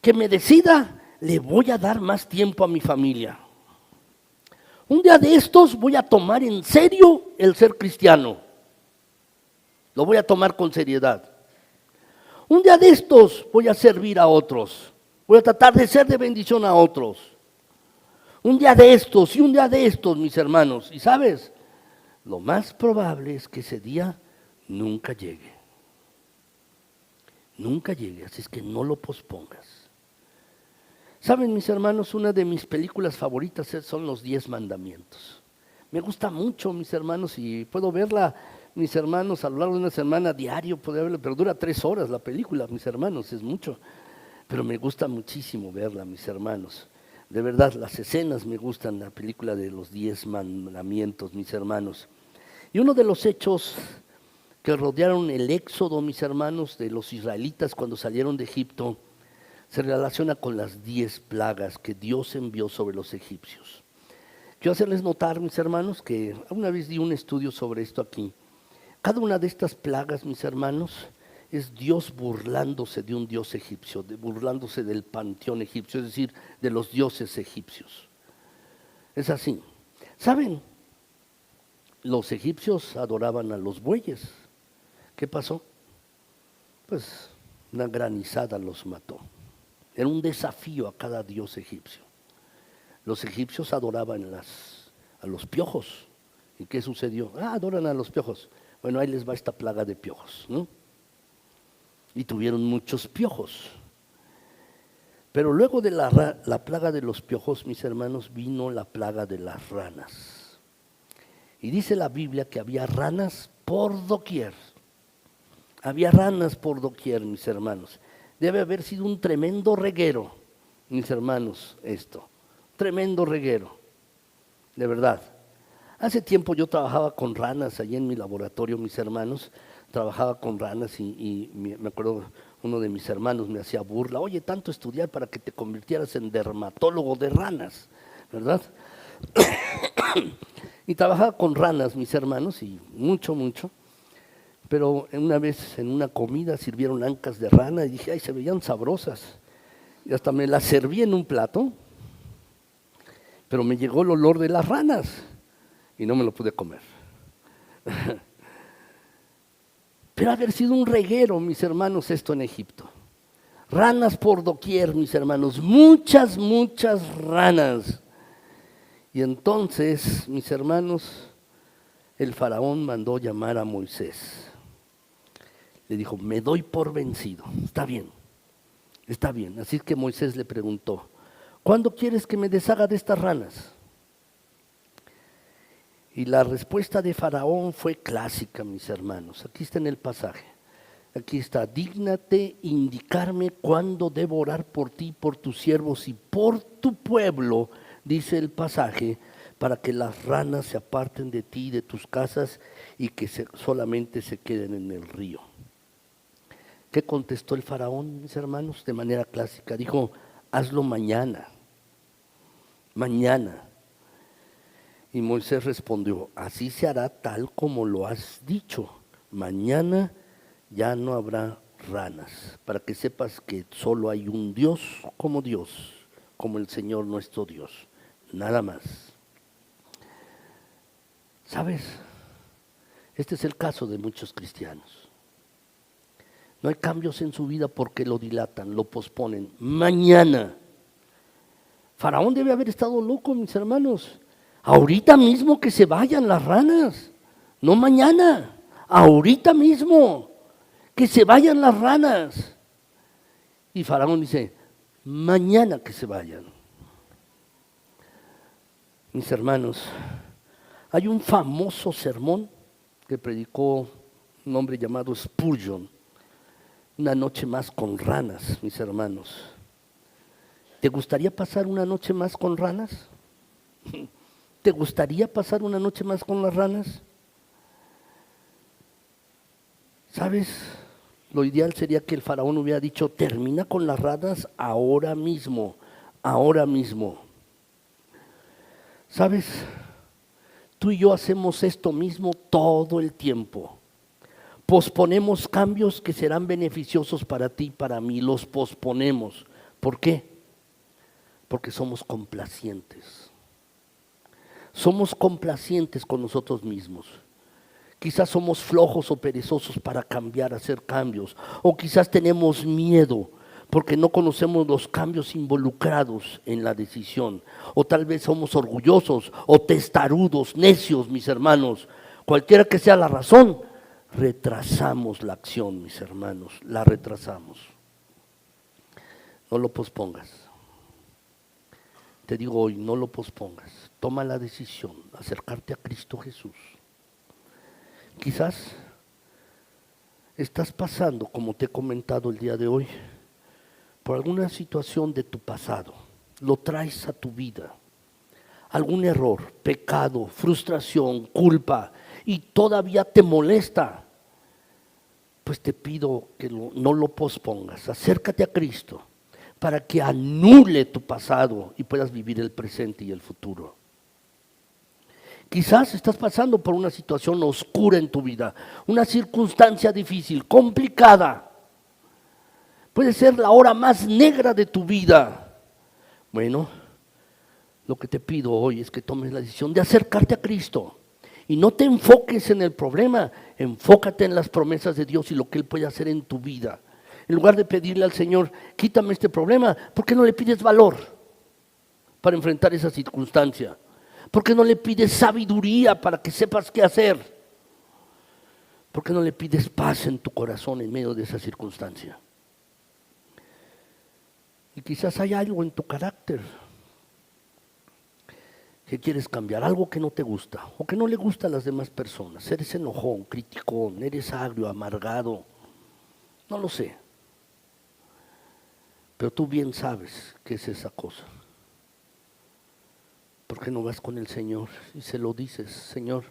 Speaker 1: que me decida, le voy a dar más tiempo a mi familia. Un día de estos voy a tomar en serio el ser cristiano. Lo voy a tomar con seriedad. Un día de estos voy a servir a otros. Voy a tratar de ser de bendición a otros. Un día de estos y un día de estos, mis hermanos. Y sabes, lo más probable es que ese día nunca llegue. Nunca llegue, así es que no lo pospongas. Saben, mis hermanos, una de mis películas favoritas son Los 10 Mandamientos. Me gusta mucho, mis hermanos, y puedo verla, mis hermanos, a lo largo de una semana diario, puedo verla, pero dura 3 horas la película, mis hermanos, es mucho. Pero me gusta muchísimo verla, mis hermanos. De verdad, las escenas me gustan, la película de Los 10 Mandamientos, mis hermanos. Y uno de los hechos que rodearon el éxodo, mis hermanos, de los israelitas cuando salieron de Egipto, se relaciona con las 10 plagas que Dios envió sobre los egipcios. Quiero hacerles notar, mis hermanos, que una vez di un estudio sobre esto aquí. Cada una de estas plagas, mis hermanos, es Dios burlándose de un dios egipcio, burlándose del panteón egipcio, es decir, de los dioses egipcios. Es así. ¿Saben? Los egipcios adoraban a los bueyes. ¿Qué pasó? Pues una granizada los mató. Era un desafío a cada dios egipcio. Los egipcios adoraban a los piojos. ¿Y qué sucedió? Adoran a los piojos. Bueno, ahí les va esta plaga de piojos, ¿no? Y tuvieron muchos piojos. Pero luego de la plaga de los piojos, mis hermanos, vino la plaga de las ranas. Y dice la Biblia que había ranas por doquier. Había ranas por doquier, mis hermanos. Debe haber sido un tremendo reguero, mis hermanos, esto. Tremendo reguero, de verdad. Hace tiempo yo trabajaba con ranas allí en mi laboratorio, mis hermanos. Trabajaba con ranas y me acuerdo, uno de mis hermanos me hacía burla. Oye, tanto estudiar para que te convirtieras en dermatólogo de ranas, ¿verdad? Y trabajaba con ranas, mis hermanos, y mucho. Pero una vez en una comida sirvieron ancas de rana y dije, se veían sabrosas. Y hasta me las serví en un plato, pero me llegó el olor de las ranas y no me lo pude comer. Pero haber sido un reguero, mis hermanos, esto en Egipto. Ranas por doquier, mis hermanos, muchas ranas. Y entonces, mis hermanos, el faraón mandó llamar a Moisés. Le dijo, me doy por vencido. Está bien. Así que Moisés le preguntó, ¿cuándo quieres que me deshaga de estas ranas? Y la respuesta de Faraón fue clásica, mis hermanos. Aquí está en el pasaje. Aquí está, dígnate indicarme cuándo debo orar por ti, por tus siervos y por tu pueblo, dice el pasaje, para que las ranas se aparten de ti y de tus casas y que solamente se queden en el río. ¿Qué contestó el faraón, mis hermanos? De manera clásica, dijo, hazlo mañana, mañana. Y Moisés respondió, así se hará tal como lo has dicho, mañana ya no habrá ranas, para que sepas que solo hay un Dios, como el Señor nuestro Dios, nada más. ¿Sabes? Este es el caso de muchos cristianos. No hay cambios en su vida porque lo dilatan, lo posponen. Mañana. Faraón debe haber estado loco, mis hermanos. Ahorita mismo que se vayan las ranas, no mañana, ahorita mismo, que se vayan las ranas. Y Faraón dice, mañana que se vayan. Mis hermanos, hay un famoso sermón que predicó un hombre llamado Spurgeon, una noche más con ranas, mis hermanos. ¿Te gustaría pasar una noche más con ranas? ¿Te gustaría pasar una noche más con las ranas? ¿Sabes? Lo ideal sería que el faraón hubiera dicho, termina con las ranas ahora mismo, ahora mismo. ¿Sabes? Tú y yo hacemos esto mismo todo el tiempo. Posponemos cambios que serán beneficiosos para ti y para mí, los posponemos. ¿Por qué? Porque somos complacientes. Somos complacientes con nosotros mismos. Quizás somos flojos o perezosos para cambiar, hacer cambios. O quizás tenemos miedo porque no conocemos los cambios involucrados en la decisión. O tal vez somos orgullosos o testarudos, necios, mis hermanos. Cualquiera que sea la razón, retrasamos la acción, mis hermanos, la retrasamos. No lo pospongas. Te digo hoy, no lo pospongas. Toma la decisión, acercarte a Cristo Jesús. Quizás estás pasando, como te he comentado el día de hoy, por alguna situación de tu pasado. Lo traes a tu vida. Algún error, pecado, frustración, culpa, y todavía te molesta. Pues te pido que no lo pospongas. Acércate a Cristo para que anule tu pasado y puedas vivir el presente y el futuro. Quizás estás pasando por una situación oscura en tu vida, una circunstancia difícil, complicada. Puede ser la hora más negra de tu vida. Bueno, lo que te pido hoy es que tomes la decisión de acercarte a Cristo. Y no te enfoques en el problema, enfócate en las promesas de Dios y lo que Él puede hacer en tu vida. En lugar de pedirle al Señor, quítame este problema, ¿por qué no le pides valor para enfrentar esa circunstancia? ¿Por qué no le pides sabiduría para que sepas qué hacer? ¿Por qué no le pides paz en tu corazón en medio de esa circunstancia? Y quizás hay algo en tu carácter que quieres cambiar, algo que no te gusta o que no le gusta a las demás personas. Eres enojón, criticón, eres agrio, amargado, no lo sé. Pero tú bien sabes qué es esa cosa. ¿Por qué no vas con el Señor y se lo dices? Señor,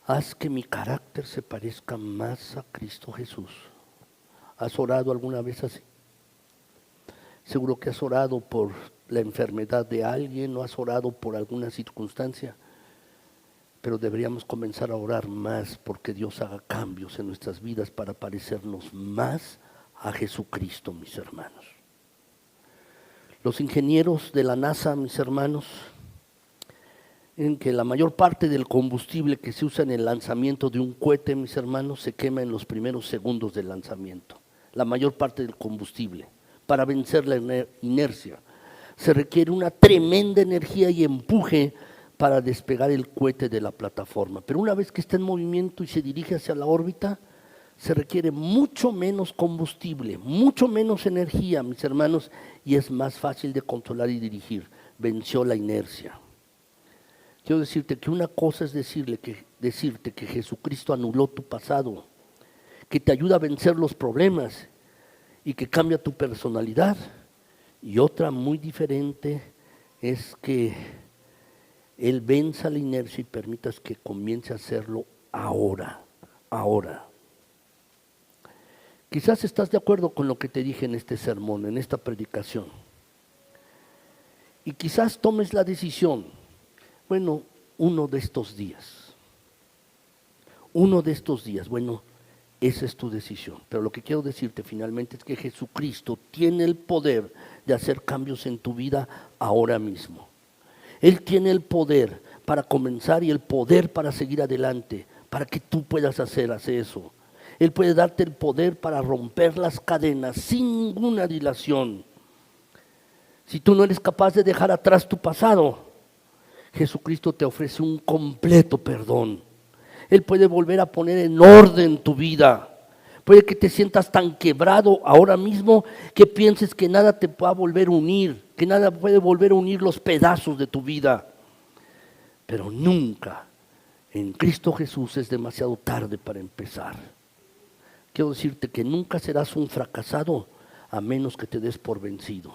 Speaker 1: haz que mi carácter se parezca más a Cristo Jesús. ¿Has orado alguna vez así? Seguro que has orado por la enfermedad de alguien o has orado por alguna circunstancia. Pero deberíamos comenzar a orar más porque Dios haga cambios en nuestras vidas para parecernos más a Jesucristo, mis hermanos. Los ingenieros de la NASA, mis hermanos, en que la mayor parte del combustible que se usa en el lanzamiento de un cohete, mis hermanos, se quema en los primeros segundos del lanzamiento. La mayor parte del combustible, para vencer la inercia. Se requiere una tremenda energía y empuje para despegar el cohete de la plataforma. Pero una vez que está en movimiento y se dirige hacia la órbita, se requiere mucho menos combustible, mucho menos energía, mis hermanos, y es más fácil de controlar y dirigir. Venció la inercia. Quiero decirte que una cosa es decirte que Jesucristo anuló tu pasado, que te ayuda a vencer los problemas y que cambia tu personalidad. Y otra muy diferente es que Él venza la inercia y permitas que comience a hacerlo ahora. Quizás estás de acuerdo con lo que te dije en este sermón, en esta predicación. Y quizás tomes la decisión, bueno, uno de estos días, bueno, esa es tu decisión. Pero lo que quiero decirte finalmente es que Jesucristo tiene el poder de hacer cambios en tu vida ahora mismo. Él tiene el poder para comenzar y el poder para seguir adelante, para que tú puedas hacer eso. Él puede darte el poder para romper las cadenas sin ninguna dilación. Si tú no eres capaz de dejar atrás tu pasado, Jesucristo te ofrece un completo perdón. Él puede volver a poner en orden tu vida. Puede que te sientas tan quebrado ahora mismo que pienses que nada te va a volver a unir, que nada puede volver a unir los pedazos de tu vida. Pero nunca en Cristo Jesús es demasiado tarde para empezar. Quiero decirte que nunca serás un fracasado a menos que te des por vencido.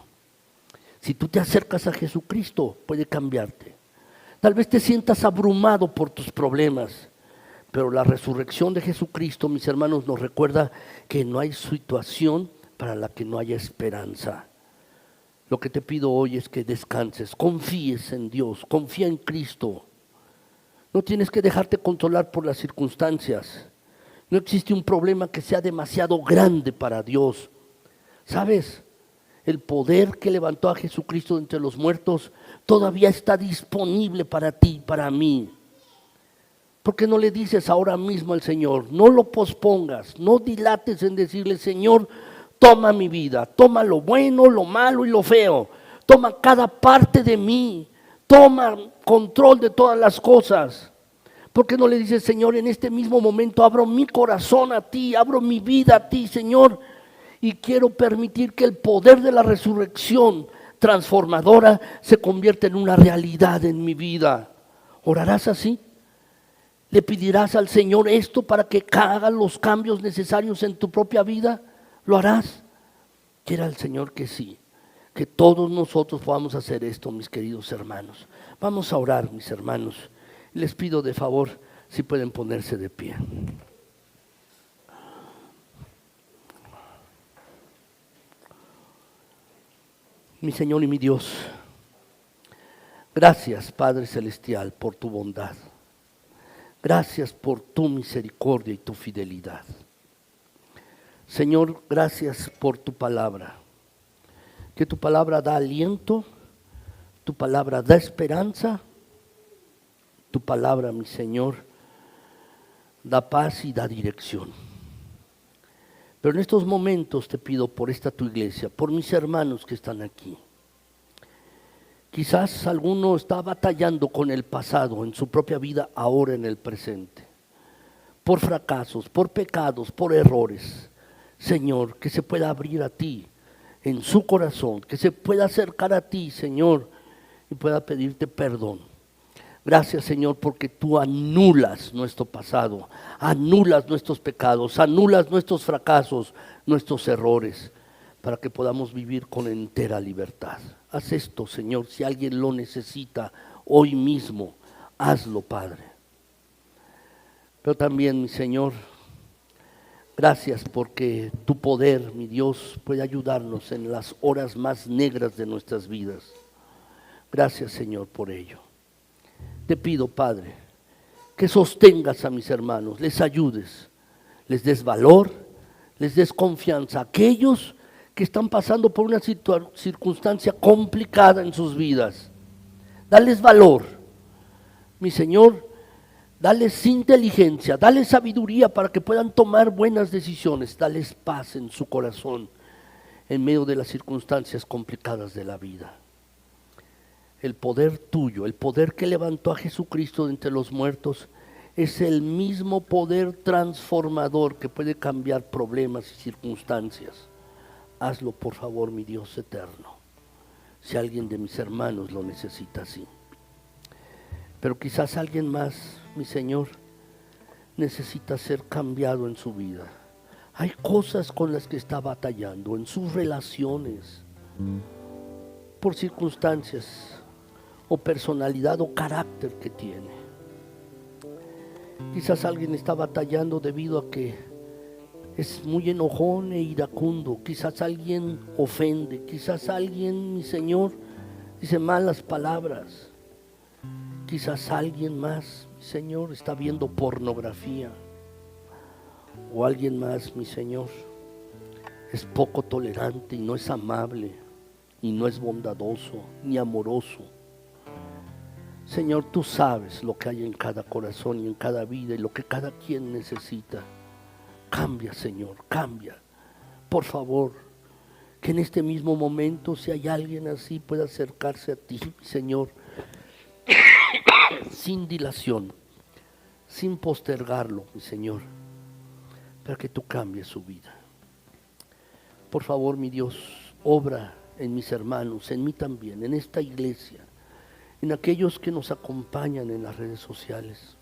Speaker 1: Si tú te acercas a Jesucristo, puede cambiarte. Tal vez te sientas abrumado por tus problemas, pero la resurrección de Jesucristo, mis hermanos, nos recuerda que no hay situación para la que no haya esperanza. Lo que te pido hoy es que descanses, confíes en Dios, confía en Cristo. No tienes que dejarte controlar por las circunstancias. No existe un problema que sea demasiado grande para Dios. ¿Sabes? El poder que levantó a Jesucristo de entre los muertos todavía está disponible para ti, para mí. ¿Por qué no le dices ahora mismo al Señor? No lo pospongas, no dilates en decirle, Señor, toma mi vida, toma lo bueno, lo malo y lo feo. Toma cada parte de mí, toma control de todas las cosas. ¿Por qué no le dices, Señor, en este mismo momento abro mi corazón a ti, abro mi vida a ti, Señor, y quiero permitir que el poder de la resurrección transformadora se convierta en una realidad en mi vida? ¿Orarás así? ¿Le pedirás al Señor esto para que haga los cambios necesarios en tu propia vida? ¿Lo harás? Quiera el Señor que sí, que todos nosotros podamos hacer esto, mis queridos hermanos. Vamos a orar, mis hermanos. Les pido de favor si pueden ponerse de pie. Mi Señor y mi Dios, gracias, Padre Celestial, por tu bondad. Gracias por tu misericordia y tu fidelidad. Señor, gracias por tu palabra. Que tu palabra da aliento, tu palabra da esperanza, tu palabra, mi Señor, da paz y da dirección. Pero en estos momentos te pido por esta tu iglesia, por mis hermanos que están aquí. Quizás alguno está batallando con el pasado en su propia vida, ahora en el presente. Por fracasos, por pecados, por errores. Señor, que se pueda abrir a ti en su corazón, que se pueda acercar a ti, Señor, y pueda pedirte perdón. Gracias, Señor, porque tú anulas nuestro pasado, anulas nuestros pecados, anulas nuestros fracasos, nuestros errores, para que podamos vivir con entera libertad. Haz esto, Señor, si alguien lo necesita hoy mismo, hazlo, Padre. Pero también, mi Señor, gracias porque tu poder, mi Dios, puede ayudarnos en las horas más negras de nuestras vidas. Gracias, Señor, por ello. Te pido, Padre, que sostengas a mis hermanos, les ayudes, les des valor, les des confianza. Aquellos que están pasando por una circunstancia complicada en sus vidas, dales valor, mi Señor, dales inteligencia, dales sabiduría para que puedan tomar buenas decisiones, dales paz en su corazón en medio de las circunstancias complicadas de la vida. El poder tuyo, el poder que levantó a Jesucristo de entre los muertos, es el mismo poder transformador que puede cambiar problemas y circunstancias. Hazlo, por favor, mi Dios eterno, si alguien de mis hermanos lo necesita así. Pero quizás alguien más, mi Señor, necesita ser cambiado en su vida. Hay cosas con las que está batallando en sus relaciones, por circunstancias o personalidad o carácter que tiene. Quizás alguien está batallando debido a que es muy enojón e iracundo. Quizás alguien ofende. Quizás alguien, mi Señor, dice malas palabras. Quizás alguien más, mi Señor, está viendo pornografía. O alguien más, mi Señor, es poco tolerante y no es amable, y no es bondadoso, ni amoroso. Señor, tú sabes lo que hay en cada corazón y en cada vida y lo que cada quien necesita. Cambia, Señor, cambia. Por favor, que en este mismo momento, si hay alguien así, pueda acercarse a ti, Señor, sin dilación, sin postergarlo, mi Señor, para que tú cambies su vida. Por favor, mi Dios, obra en mis hermanos, en mí también, en esta iglesia, en aquellos que nos acompañan en las redes sociales.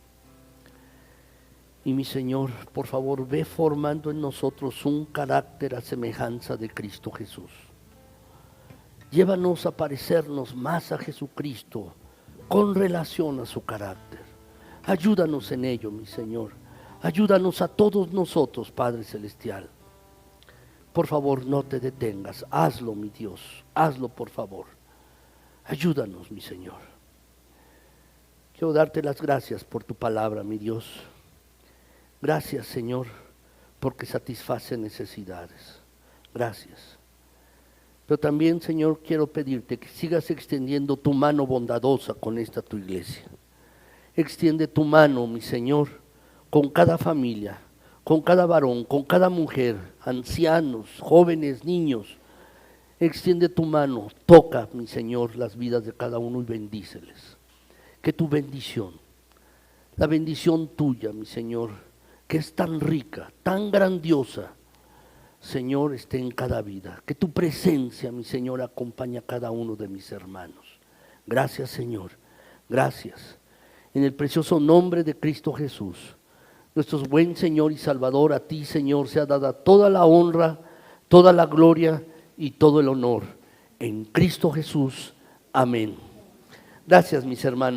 Speaker 1: Y mi Señor, por favor, ve formando en nosotros un carácter a semejanza de Cristo Jesús. Llévanos a parecernos más a Jesucristo con relación a su carácter. Ayúdanos en ello, mi Señor. Ayúdanos a todos nosotros, Padre Celestial. Por favor, no te detengas. Hazlo, mi Dios. Hazlo, por favor. Ayúdanos, mi Señor. Quiero darte las gracias por tu palabra, mi Dios. Gracias, Señor, porque satisface necesidades. Gracias. Pero también, Señor, quiero pedirte que sigas extendiendo tu mano bondadosa con esta tu iglesia. Extiende tu mano, mi Señor, con cada familia, con cada varón, con cada mujer, ancianos, jóvenes, niños. Extiende tu mano, toca, mi Señor, las vidas de cada uno y bendíceles. Que tu bendición, la bendición tuya, mi Señor, que es tan rica, tan grandiosa, Señor, esté en cada vida. Que tu presencia, mi Señor, acompañe a cada uno de mis hermanos. Gracias, Señor. Gracias. En el precioso nombre de Cristo Jesús, nuestro buen Señor y Salvador, a ti, Señor, sea dada toda la honra, toda la gloria y todo el honor. En Cristo Jesús. Amén. Gracias, mis hermanos.